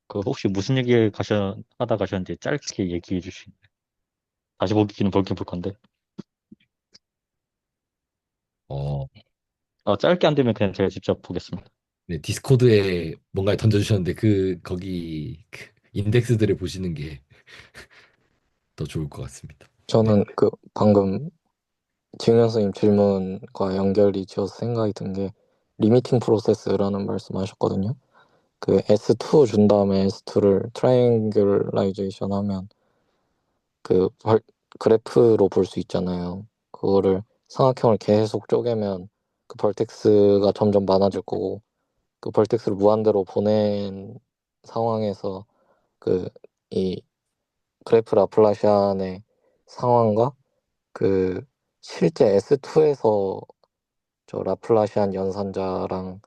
그 혹시 무슨 얘기 하다 가셨는지 짧게 얘기해 주시면 다시 보긴 볼 건데. 어, 짧게 안 되면 그냥 제가 직접 보겠습니다. 네, 디스코드에 뭔가를 던져주셨는데 거기 그 인덱스들을 보시는 게 더 좋을 것 같습니다. 네. 저는 방금 지웅현 선생님 질문과 연결이 지어서 생각이 든 게 리미팅 프로세스라는 말씀하셨거든요. 그 S2 준 다음에 S2를 트라이앵귤라이제이션 하면 그 그래프로 볼 수 있잖아요. 그거를 삼각형을 계속 쪼개면 그 벌텍스가 점점 많아질 거고 그 벌텍스를 무한대로 보낸 상황에서 그 이 그래프 라플라시안의 상황과 그 실제 S2에서 저 라플라시안 연산자랑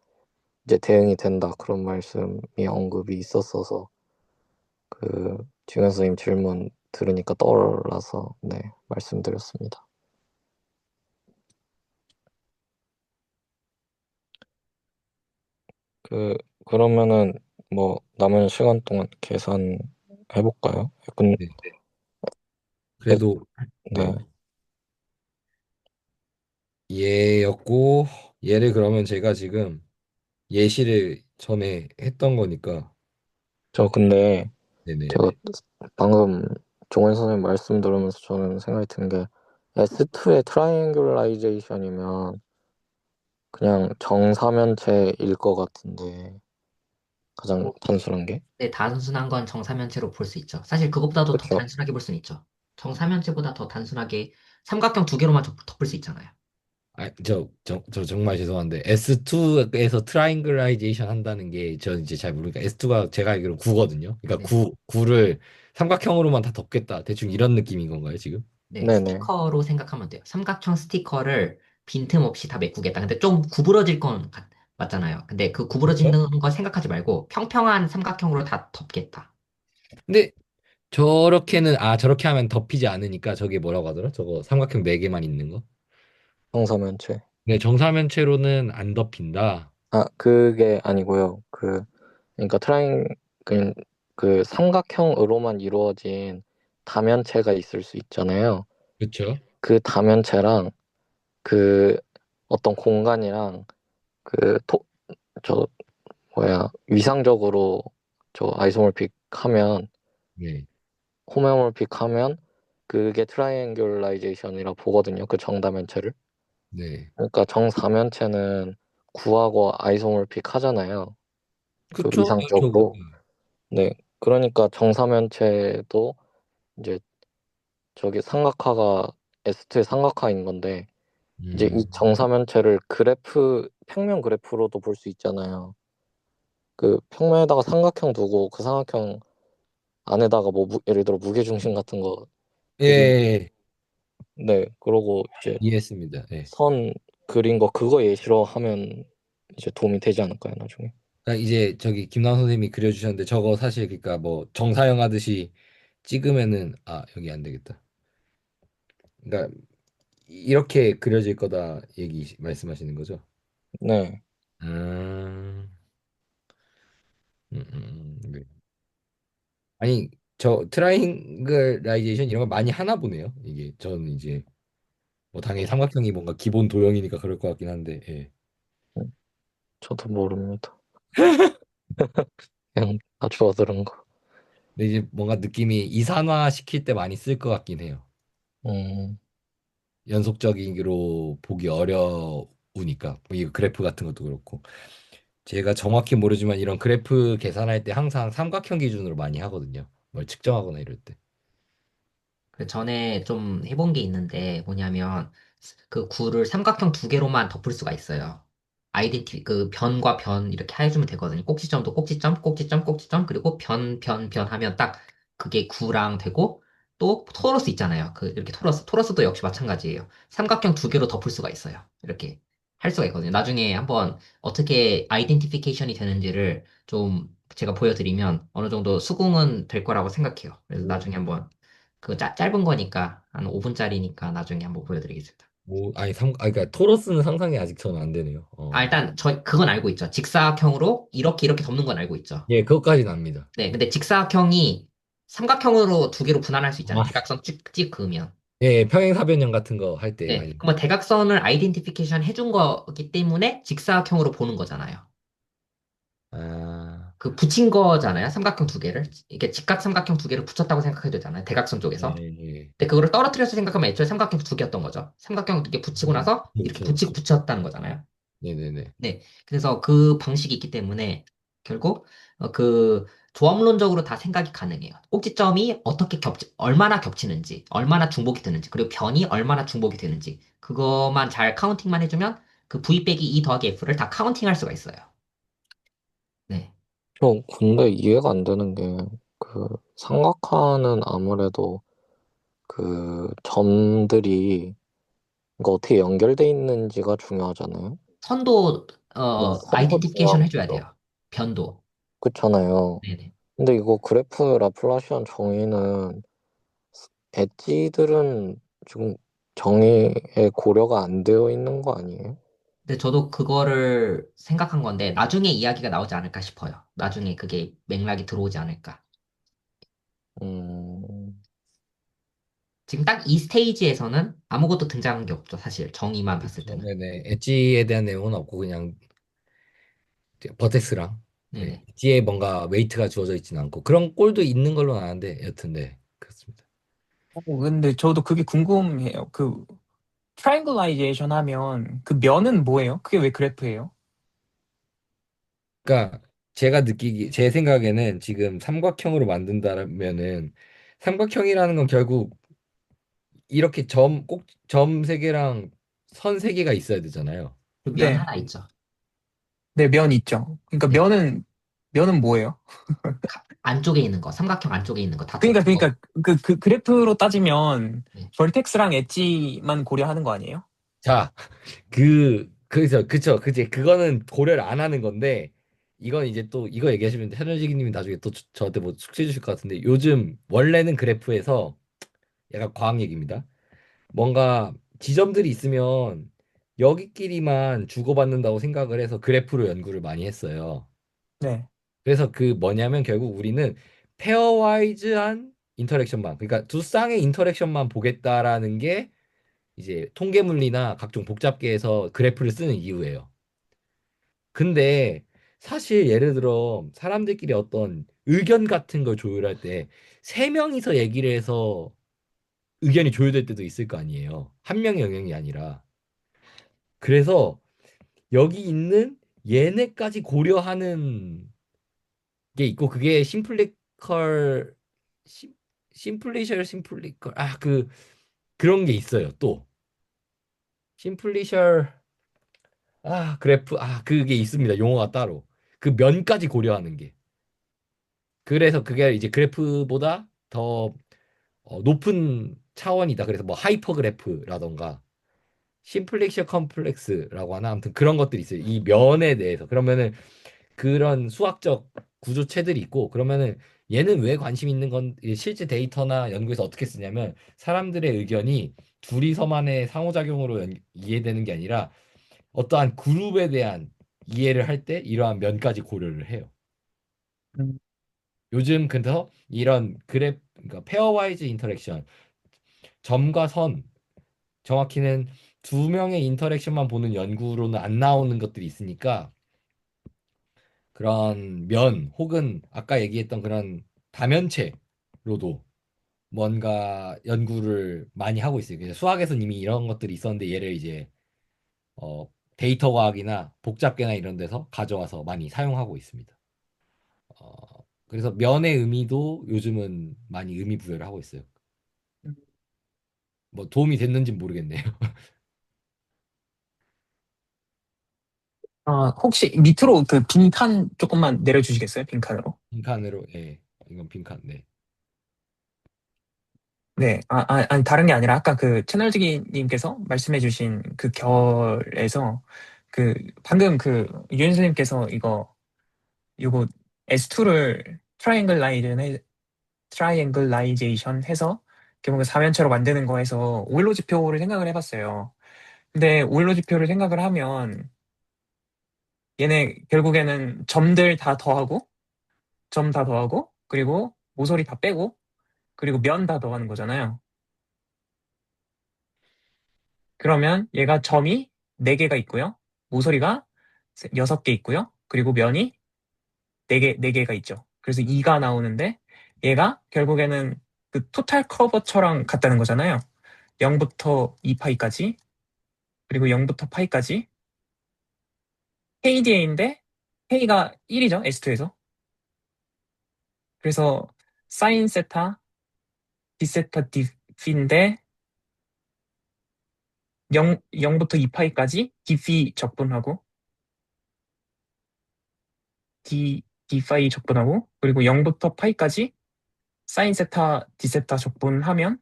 이제 대응이 된다 그런 말씀이 언급이 있었어서 그 지금 선생님 질문 들으니까 떠올라서 네 말씀드렸습니다. 그러면은 뭐 남은 시간 동안 계산해 볼까요? 네. 그래도 네. 네. 얘였고 얘를 그러면 제가 지금 예시를 전에 했던 거니까 저 근데 네네. 제가 방금 종원 선생님 말씀 들으면서 저는 생각이 든 게 S2의 트라이앵귤라이제이션이면 그냥 정사면체일 것 같은데 가장 단순한 게 네, 단순한 건 정사면체로 볼 수 있죠. 사실 그것보다도 더 그렇죠. 단순하게 볼 수는 있죠. 정사면체보다 더 단순하게 삼각형 두 개로만 덮을 수 있잖아요. 저 정말 죄송한데 S2에서 트라이앵글라이제이션 한다는 게 저 이제 잘 모르니까 S2가 제가 알기로 9거든요. 그러니까 네. 9를 삼각형으로만 다 덮겠다. 대충 이런 느낌인 건가요, 지금? 네, 네네. 스티커로 생각하면 돼요. 삼각형 스티커를 빈틈없이 다 메꾸겠다. 근데 좀 구부러질 건 맞잖아요. 근데 그 그렇죠? 구부러지는 거 생각하지 말고 평평한 삼각형으로 다 덮겠다. 근데 저렇게 하면 덮이지 않으니까 저게 뭐라고 하더라? 저거 삼각형 4개만 있는 거? 정사면체. 네, 정사면체로는 안 덮인다. 아 그게 아니고요. 그러니까 그, 그 삼각형으로만 이루어진 다면체가 있을 수 있잖아요. 그렇죠? 그 다면체랑 그 어떤 공간이랑 그 저 뭐야 위상적으로 저 아이소몰픽 하면 네, 호메오몰픽 하면 그게 트라이앵귤라이제이션이라 보거든요. 그 정다면체를. 네. 그러니까 정사면체는 구하고 아이소몰픽 하잖아요. 그 그쵸? 위상적으로. 네. 그러니까 정사면체도 이제 저기 삼각화가 S2의 삼각화인 건데 이제 이 음, 정사면체를 평면 그래프로도 볼 수 있잖아요. 그 평면에다가 삼각형 두고 그 삼각형 안에다가 뭐 예를 들어 무게중심 같은 거 예, 그림 예, 네 그러고 이제 이해했습니다. 예. 선 그린 거 그거 예시로 하면 이제 도움이 되지 않을까요 나중에? 그러니까 이제 저기 김나원 선생님이 그려주셨는데 저거 사실 그러니까 뭐 정사형 하듯이 찍으면은 여기 안 되겠다. 그러니까 이렇게 그려질 거다 얘기 말씀하시는 거죠? 네. 음, 네. 아니 저 트라이앵글라이제이션 이런 거 많이 하나 보네요. 이게 저는 이제 뭐 당연히 삼각형이 뭔가 기본 도형이니까 그럴 것 같긴 한데 예. 저도 모릅니다. 그냥 다 주워 들은 거. 근데 이제 뭔가 느낌이 이산화 시킬 때 많이 쓸 것 같긴 해요. 음, 연속적으로 보기 어려우니까 뭐 이 그래프 같은 것도 그렇고 제가 정확히 모르지만 이런 그래프 계산할 때 항상 삼각형 기준으로 많이 하거든요. 뭘 측정하거나 이럴 때. 그 전에 좀 해본 게 있는데 뭐냐면 그 구를 삼각형 두 개로만 덮을 수가 있어요. 그 변과 변 이렇게 해주면 되거든요. 꼭지점도 꼭지점, 꼭지점, 꼭지점 그리고 변 하면 딱 그게 구랑 되고 또 토러스 있잖아요. 그 이렇게 토러스도 역시 마찬가지예요. 삼각형 두 개로 덮을 수가 있어요. 이렇게 할 수가 있거든요. 나중에 한번 어떻게 아이덴티피케이션이 되는지를 좀 제가 보여드리면 어느 정도 수긍은 될 거라고 생각해요. 그래서 나중에 한번 그 짧은 거니까 한 5분짜리니까 나중에 한번 보여드리겠습니다. 뭐 그러니까 토러스는 상상이 아직 저는 안 되네요. 일단 그건 알고 있죠. 직사각형으로 이렇게 덮는 건 알고 있죠. 예, 그것까지는 압니다. 네, 근데 직사각형이 삼각형으로 두 개로 분할할 수 있잖아요. 아, 대각선 찍 그으면. 예, 평행사변형 같은 거 할 때 네, 많이. 그러면 대각선을 아이덴티피케이션 해준 거기 때문에 직사각형으로 보는 거잖아요. 아, 그 붙인 거잖아요. 삼각형 두 개를. 이게 직각 삼각형 두 개를 붙였다고 생각해도 되잖아요. 대각선 예, 쪽에서. 예. 근데 그거를 떨어뜨려서 생각하면 애초에 삼각형 두 개였던 거죠. 삼각형 두 개 붙이고 나서 이렇게 그렇죠. 붙이고 붙였다는 거잖아요. 네네네. 네. 그래서 그 방식이 있기 때문에 결국 그 조합론적으로 다 생각이 가능해요. 꼭지점이 어떻게 얼마나 겹치는지, 얼마나 중복이 되는지, 그리고 변이 얼마나 중복이 되는지, 그것만 잘 카운팅만 해주면 그 V 빼기 2 더하기 F를 다 카운팅할 수가 있어요. 네. 근데 이해가 안 되는 게, 그, 삼각화는 아무래도 그 점들이 이거 어떻게 연결돼 있는지가 중요하잖아요. 선도 선도 아이덴티피케이션 해줘야 중요하고요. 돼요. 변도. 그렇잖아요. 네네. 근데 이거 그래프 라플라시안 정의는 엣지들은 지금 정의에 고려가 안 되어 있는 거 아니에요? 근데 저도 그거를 생각한 건데 나중에 이야기가 나오지 않을까 싶어요. 나중에 그게 맥락이 들어오지 않을까. 음, 지금 딱 이 스테이지에서는 아무것도 등장한 게 없죠. 사실 정의만 봤을 그렇죠. 때는. 네네. 엣지에 대한 내용은 없고 그냥 버텍스랑 네. 네네. 엣지에 뭔가 웨이트가 주어져 있지는 않고 그런 꼴도 있는 걸로 아는데 여튼 네 그렇습니다. 근데 저도 그게 궁금해요. 그 트라이앵글라이제이션 하면 그 면은 뭐예요? 그게 왜 그래프예요? 그러니까 제가 느끼기 제 생각에는 지금 삼각형으로 만든다면은 삼각형이라는 건 결국 이렇게 꼭 점 세 개랑 선 세 개가 있어야 되잖아요. 그 면 네, 하나 있죠. 네, 면 있죠. 그러니까 네. 면은 뭐예요? 안쪽에 있는 거, 삼각형 안쪽에 있는 거 다 그러니까 그 그래프로 따지면 네. 벌텍스랑 엣지만 고려하는 거 아니에요? 자, 그래서 그제 그거는 고려를 안 하는 건데 이건 이제 또 이거 얘기하시면 현현지기님이 나중에 또 저한테 뭐 숙제 주실 것 같은데 요즘 원래는 그래프에서 약간 과학 얘기입니다. 뭔가 지점들이 있으면 여기끼리만 주고받는다고 생각을 해서 그래프로 연구를 많이 했어요. 네. 그래서 그 뭐냐면 결국 우리는 페어와이즈한 인터랙션만 그러니까 두 쌍의 인터랙션만 보겠다라는 게 이제 통계물리나 각종 복잡계에서 그래프를 쓰는 이유예요. 근데 사실 예를 들어 사람들끼리 어떤 의견 같은 걸 조율할 때 세 명이서 얘기를 해서 의견이 조율될 때도 있을 거 아니에요. 한 명의 영역이 아니라. 그래서 여기 있는 얘네까지 고려하는 게 있고 그게 심플리컬 심, 심플리컬 그런 게 있어요. 또 심플리셜 그래프 그게 있습니다. 용어가 따로. 그 면까지 고려하는 게. 그래서 그게 이제 그래프보다 더 높은 차원이다. 그래서 뭐 하이퍼 그래프라던가 심플렉션 컴플렉스라고 하나 아무튼 그런 것들이 있어요. 이 면에 대해서. 그러면은 그런 수학적 구조체들이 있고 그러면은 얘는 왜 관심 있는 건 실제 데이터나 연구에서 어떻게 쓰냐면 사람들의 의견이 둘이서만의 상호작용으로 이해되는 게 아니라 어떠한 그룹에 대한 이해를 할 때 이러한 면까지 고려를 해요. 음, 요즘 그래서 이런 그러니까 페어와이즈 인터랙션, 점과 선, 정확히는 두 명의 인터랙션만 보는 연구로는 안 나오는 것들이 있으니까 그런 면 혹은 아까 얘기했던 그런 다면체로도 뭔가 연구를 많이 하고 있어요. 그래서 수학에서는 이미 이런 것들이 있었는데 얘를 이제 어, 데이터 과학이나 복잡계나 이런 데서 가져와서 많이 사용하고 있습니다. 그래서 면의 의미도 요즘은 많이 의미 부여를 하고 있어요. 뭐 도움이 됐는지 모르겠네요. 혹시 밑으로 그 빈칸 조금만 내려주시겠어요? 빈칸으로. 빈칸으로, 예, 이건 빈칸, 네. 네, 아니, 다른 게 아니라 아까 그 채널지기님께서 말씀해주신 그 결에서 그 방금 그 유현 선생님께서 이거 S2를 트라이앵글라이제이션 해서 결국 사면체로 만드는 거에서 오일로 지표를 생각을 해봤어요. 근데 오일로 지표를 생각을 하면 얘네 결국에는 점 다 더하고, 그리고 모서리 다 빼고, 그리고 면 다 더하는 거잖아요. 그러면 얘가 점이 4개가 있고요. 모서리가 6개 있고요. 그리고 면이 4개가 있죠. 그래서 2가 나오는데 얘가 결국에는 그 토탈 커버처랑 같다는 거잖아요. 0부터 2파이까지, 그리고 0부터 파이까지 KDA인데 K가 1이죠, S2에서. 그래서 사인 세타, 디세타 디피인데 0부터 2파이까지 디피 적분하고 디파이 적분하고 그리고 0부터 파이까지 사인 세타 디세타 적분하면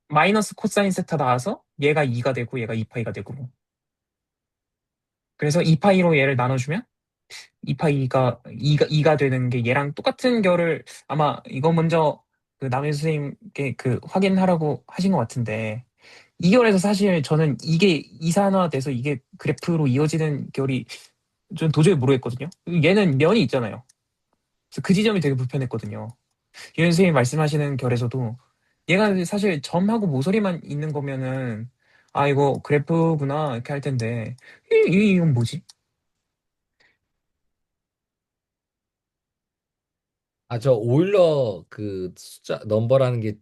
마이너스 코사인 세타 나와서 얘가 2가 되고 얘가 2파이가 되고 그래서 2파이로 얘를 나눠주면 2파이가 2가 되는 게 얘랑 똑같은 결을 아마 이거 먼저 그 남일 선생님께 그 확인하라고 하신 것 같은데 이 결에서 사실 저는 이게 이산화돼서 이게 그래프로 이어지는 결이 좀 도저히 모르겠거든요. 얘는 면이 있잖아요. 그래서 그 지점이 되게 불편했거든요. 유현 선생님 말씀하시는 결에서도 얘가 사실 점하고 모서리만 있는 거면은 아 이거 그래프구나 이렇게 할 텐데 이건 뭐지? 아, 저 오일러 그 숫자 넘버라는 게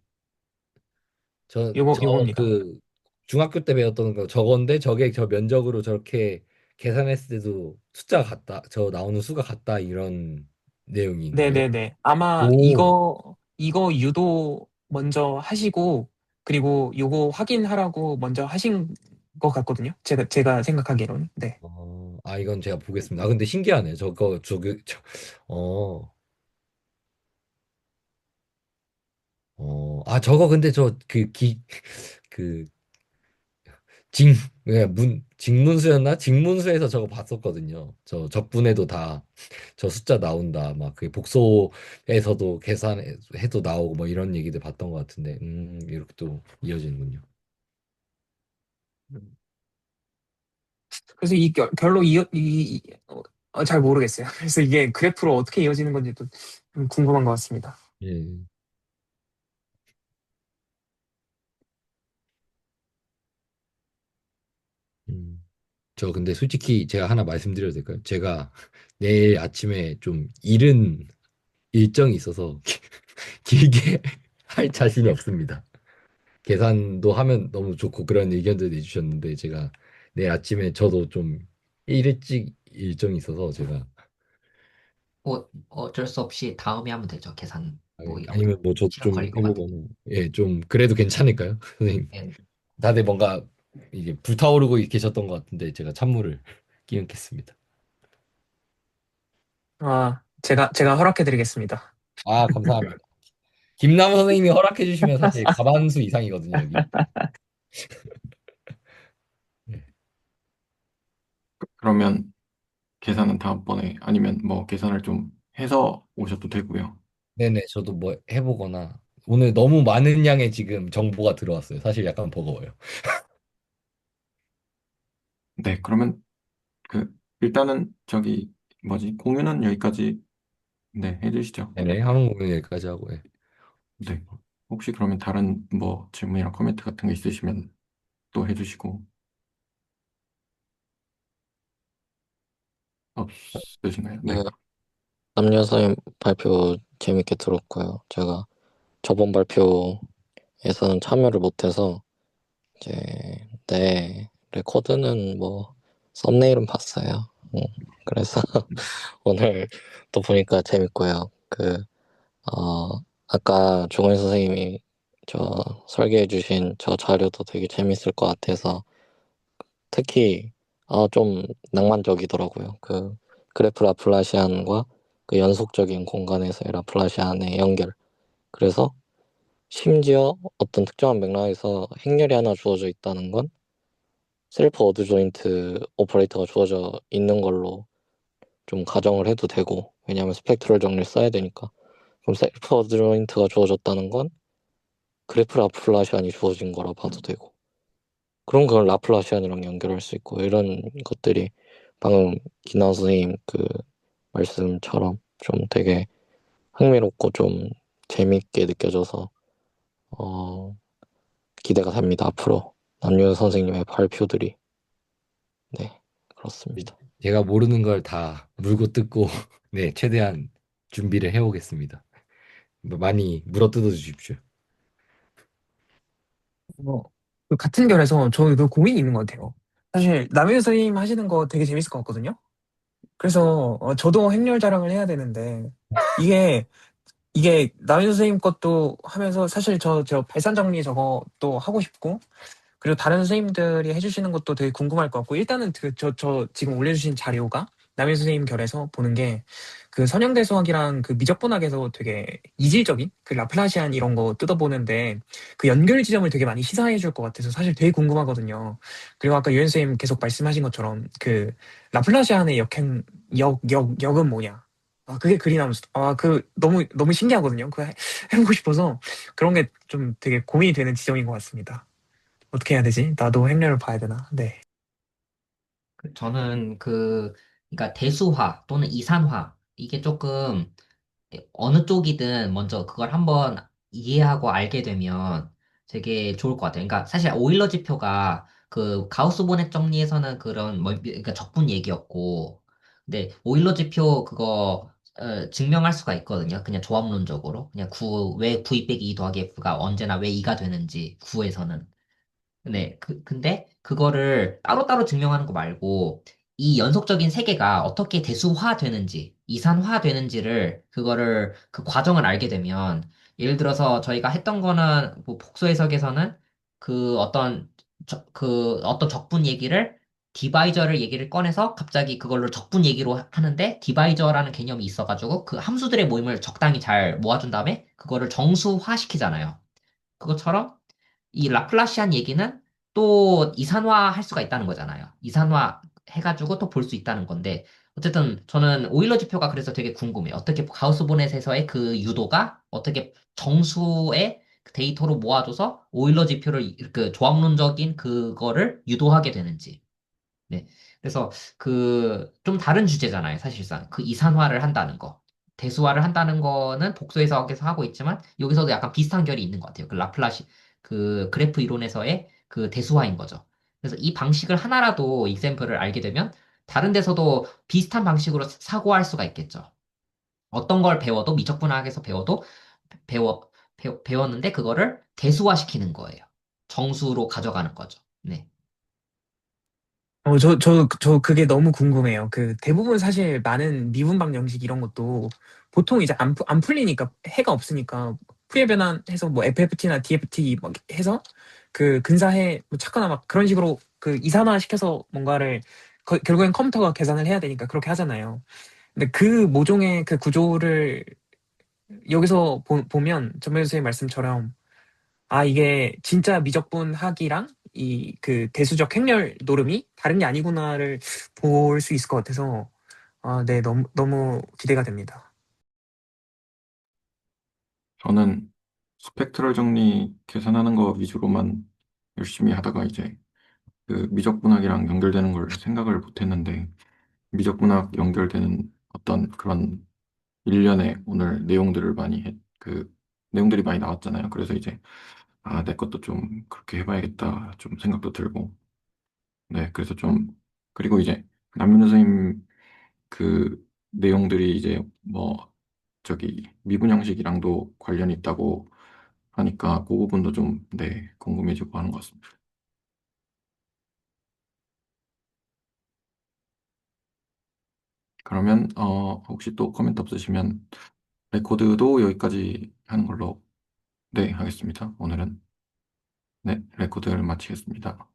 요겁니다. 그 중학교 때 배웠던 거 저건데 저게 저 면적으로 저렇게 계산했을 때도 숫자가 같다. 저 나오는 수가 같다 이런 내용인 거예요. 네네네. 아마 오. 이거 유도 먼저 하시고 그리고 요거 확인하라고 먼저 하신 것 같거든요. 제가 생각하기로는. 네. 아, 이건 제가 보겠습니다. 아, 근데 신기하네. 어, 아, 저거 근데 그, 직, 직문수였나? 직문수에서 저거 봤었거든요. 저 적분해도 다 저 숫자 나온다. 막 그 복소에서도 계산해도 나오고 뭐 이런 얘기들 봤던 것 같은데, 이렇게 또 이어지는군요. 그래서 이 결로 잘 모르겠어요. 그래서 이게 그래프로 어떻게 이어지는 건지 또 좀 궁금한 것 같습니다. 예. 음. 저 근데 솔직히 제가 하나 말씀드려도 될까요? 제가 내일 아침에 좀 이른 일정이 있어서 길게 할 자신이 없습니다. 계산도 하면 너무 좋고 그런 의견들 내주셨는데 제가 내일 아침에 저도 좀 일찍 일정이 있어서 제가 뭐 어쩔 수 없이 다음에 하면 되죠. 계산 뭐 이런 거 아니면 뭐 저 시간 좀 걸릴 것 같은데. 해보거나 예, 좀 그래도 괜찮을까요? 선생님 네. 다들 뭔가 이게 불타오르고 계셨던 것 같은데 제가 찬물을 끼얹겠습니다. 아, 제가 허락해드리겠습니다. 아, 감사합니다. 김남 선생님이 허락해 주시면 사실 과반수 이상이거든요, 여기. 네. 그러면 계산은 다음번에 아니면 뭐 계산을 좀 해서 오셔도 되고요. 네네, 저도 뭐 해보거나 오늘 너무 많은 양의 지금 정보가 들어왔어요. 사실 약간 버거워요. 네, 그러면 그 일단은 저기 뭐지 공유는 여기까지 네 해주시죠. 네네, 하는 거는 여기까지 하고. 예. 네. 혹시 그러면 다른 뭐 질문이나 코멘트 같은 거 있으시면 또 해주시고 없으신가요? 네. 그 남녀 사임 발표 재밌게 들었고요. 제가 저번 발표에서는 참여를 못해서 이제 네 레코드는 뭐 썸네일은 봤어요. 그래서 오늘 또 보니까 재밌고요. 아까 종원 선생님이 저 설계해주신 저 자료도 되게 재밌을 것 같아서 특히 좀 낭만적이더라고요. 그 그래프 라플라시안과 그 연속적인 공간에서의 라플라시안의 연결. 그래서 심지어 어떤 특정한 맥락에서 행렬이 하나 주어져 있다는 건 셀프 어드 조인트 오퍼레이터가 주어져 있는 걸로 좀 가정을 해도 되고 왜냐하면 스펙트럴 정리를 써야 되니까 그럼 셀프 어드 조인트가 주어졌다는 건 그래프 라플라시안이 주어진 거라 봐도 되고 그럼 그걸 라플라시안이랑 연결할 수 있고 이런 것들이 방금 기나 선생님 그 말씀처럼 좀 되게 흥미롭고 좀 재밌게 느껴져서 어, 기대가 됩니다. 앞으로 남윤 선생님의 발표들이 네 그렇습니다. 제가 모르는 걸 다 물고 뜯고 네, 최대한 준비를 해오겠습니다. 뭐 많이 물어뜯어 주십시오. 그 같은 결에서 저그 고민이 있는 것 같아요. 사실 남윤 선생님 하시는 거 되게 재밌을 것 같거든요. 그래서 저도 행렬 자랑을 해야 되는데 이게 이게 남인 선생님 것도 하면서 사실 저 발산 정리 저것도 하고 싶고 그리고 다른 선생님들이 해주시는 것도 되게 궁금할 것 같고 일단은 저 지금 올려주신 자료가 남인 선생님 결에서 보는 게 그 선형대수학이랑 그 미적분학에서 되게 이질적인 그 라플라시안 이런 거 뜯어보는데 그 연결 지점을 되게 많이 시사해 줄 것 같아서 사실 되게 궁금하거든요. 그리고 아까 유현 선생님 계속 말씀하신 것처럼 그 라플라시안의 역은 뭐냐? 아, 그게 그리나무스. 아, 너무 신기하거든요. 해보고 싶어서 그런 게 좀 되게 고민이 되는 지점인 것 같습니다. 어떻게 해야 되지? 나도 행렬을 봐야 되나? 네. 저는 그러니까 대수화 또는 이산화, 이게 조금 어느 쪽이든 먼저 그걸 한번 이해하고 알게 되면 되게 좋을 것 같아요. 그러니까 사실 오일러 지표가 그 가우스 보넷 정리에서는 그런 뭐 그러니까 적분 얘기였고, 근데 오일러 지표 그거 증명할 수가 있거든요. 그냥 조합론적으로 그냥 왜 9 2 빼기 2 더하기 F가 언제나 왜 2가 되는지 구에서는. 네, 근데 그거를 따로따로 증명하는 거 말고 이 연속적인 세계가 어떻게 대수화 되는지, 이산화 되는지를 그거를 그 과정을 알게 되면 예를 들어서 저희가 했던 거는 뭐 복수 해석에서는 그 어떤 적분 얘기를 디바이저를 얘기를 꺼내서 갑자기 그걸로 적분 얘기로 하는데 디바이저라는 개념이 있어가지고 그 함수들의 모임을 적당히 잘 모아준 다음에 그거를 정수화시키잖아요. 그것처럼 이 라플라시안 얘기는 또 이산화 할 수가 있다는 거잖아요. 이산화 해가지고 또 볼 수 있다는 건데, 어쨌든 저는 오일러 지표가 그래서 되게 궁금해요. 어떻게 가우스보넷에서의 그 유도가 어떻게 정수의 데이터로 모아줘서 오일러 지표를 그 조합론적인 그거를 유도하게 되는지. 네. 그래서 좀 다른 주제잖아요, 사실상. 그 이산화를 한다는 거. 대수화를 한다는 거는 복수 해석에서 하고 있지만, 여기서도 약간 비슷한 결이 있는 것 같아요. 그 그래프 이론에서의 그 대수화인 거죠. 그래서 이 방식을 하나라도 익샘플을 알게 되면, 다른 데서도 비슷한 방식으로 사고할 수가 있겠죠. 어떤 걸 배워도, 미적분학에서 배웠는데, 그거를 대수화시키는 거예요. 정수로 가져가는 거죠. 네. 저 그게 너무 궁금해요. 그 대부분 사실 많은 미분방 영식 이런 것도 보통 이제 안 풀리니까 해가 없으니까 푸리에 변환해서 뭐 FFT나 DFT 막 해서 그 근사해 뭐 찾거나 막 그런 식으로 그 이산화 시켜서 뭔가를 결국엔 컴퓨터가 계산을 해야 되니까 그렇게 하잖아요. 근데 그 모종의 그 구조를 여기서 보면 전면 선생님 말씀처럼 아, 이게 진짜 미적분 학이랑 이 그 대수적 행렬 노름이 다른 게 아니구나를 볼 수 있을 것 같아서 아, 네, 너무 기대가 됩니다. 저는 스펙트럴 정리 계산하는 거 위주로만 열심히 하다가 이제 그 미적분학이랑 연결되는 걸 생각을 못 했는데 미적분학 연결되는 어떤 그런 일련의 오늘 그 내용들이 많이 나왔잖아요. 그래서 이제 아, 내 것도 좀 그렇게 해봐야겠다 좀 생각도 들고 네, 그래서 좀 그리고 이제 남윤 선생님 그 내용들이 이제 뭐 저기 미분 형식이랑도 관련이 있다고 하니까 그 부분도 좀 네, 궁금해지고 하는 것 같습니다. 그러면 혹시 또 코멘트 없으시면 레코드도 여기까지 하는 걸로 네, 하겠습니다. 오늘은 네, 레코드를 마치겠습니다.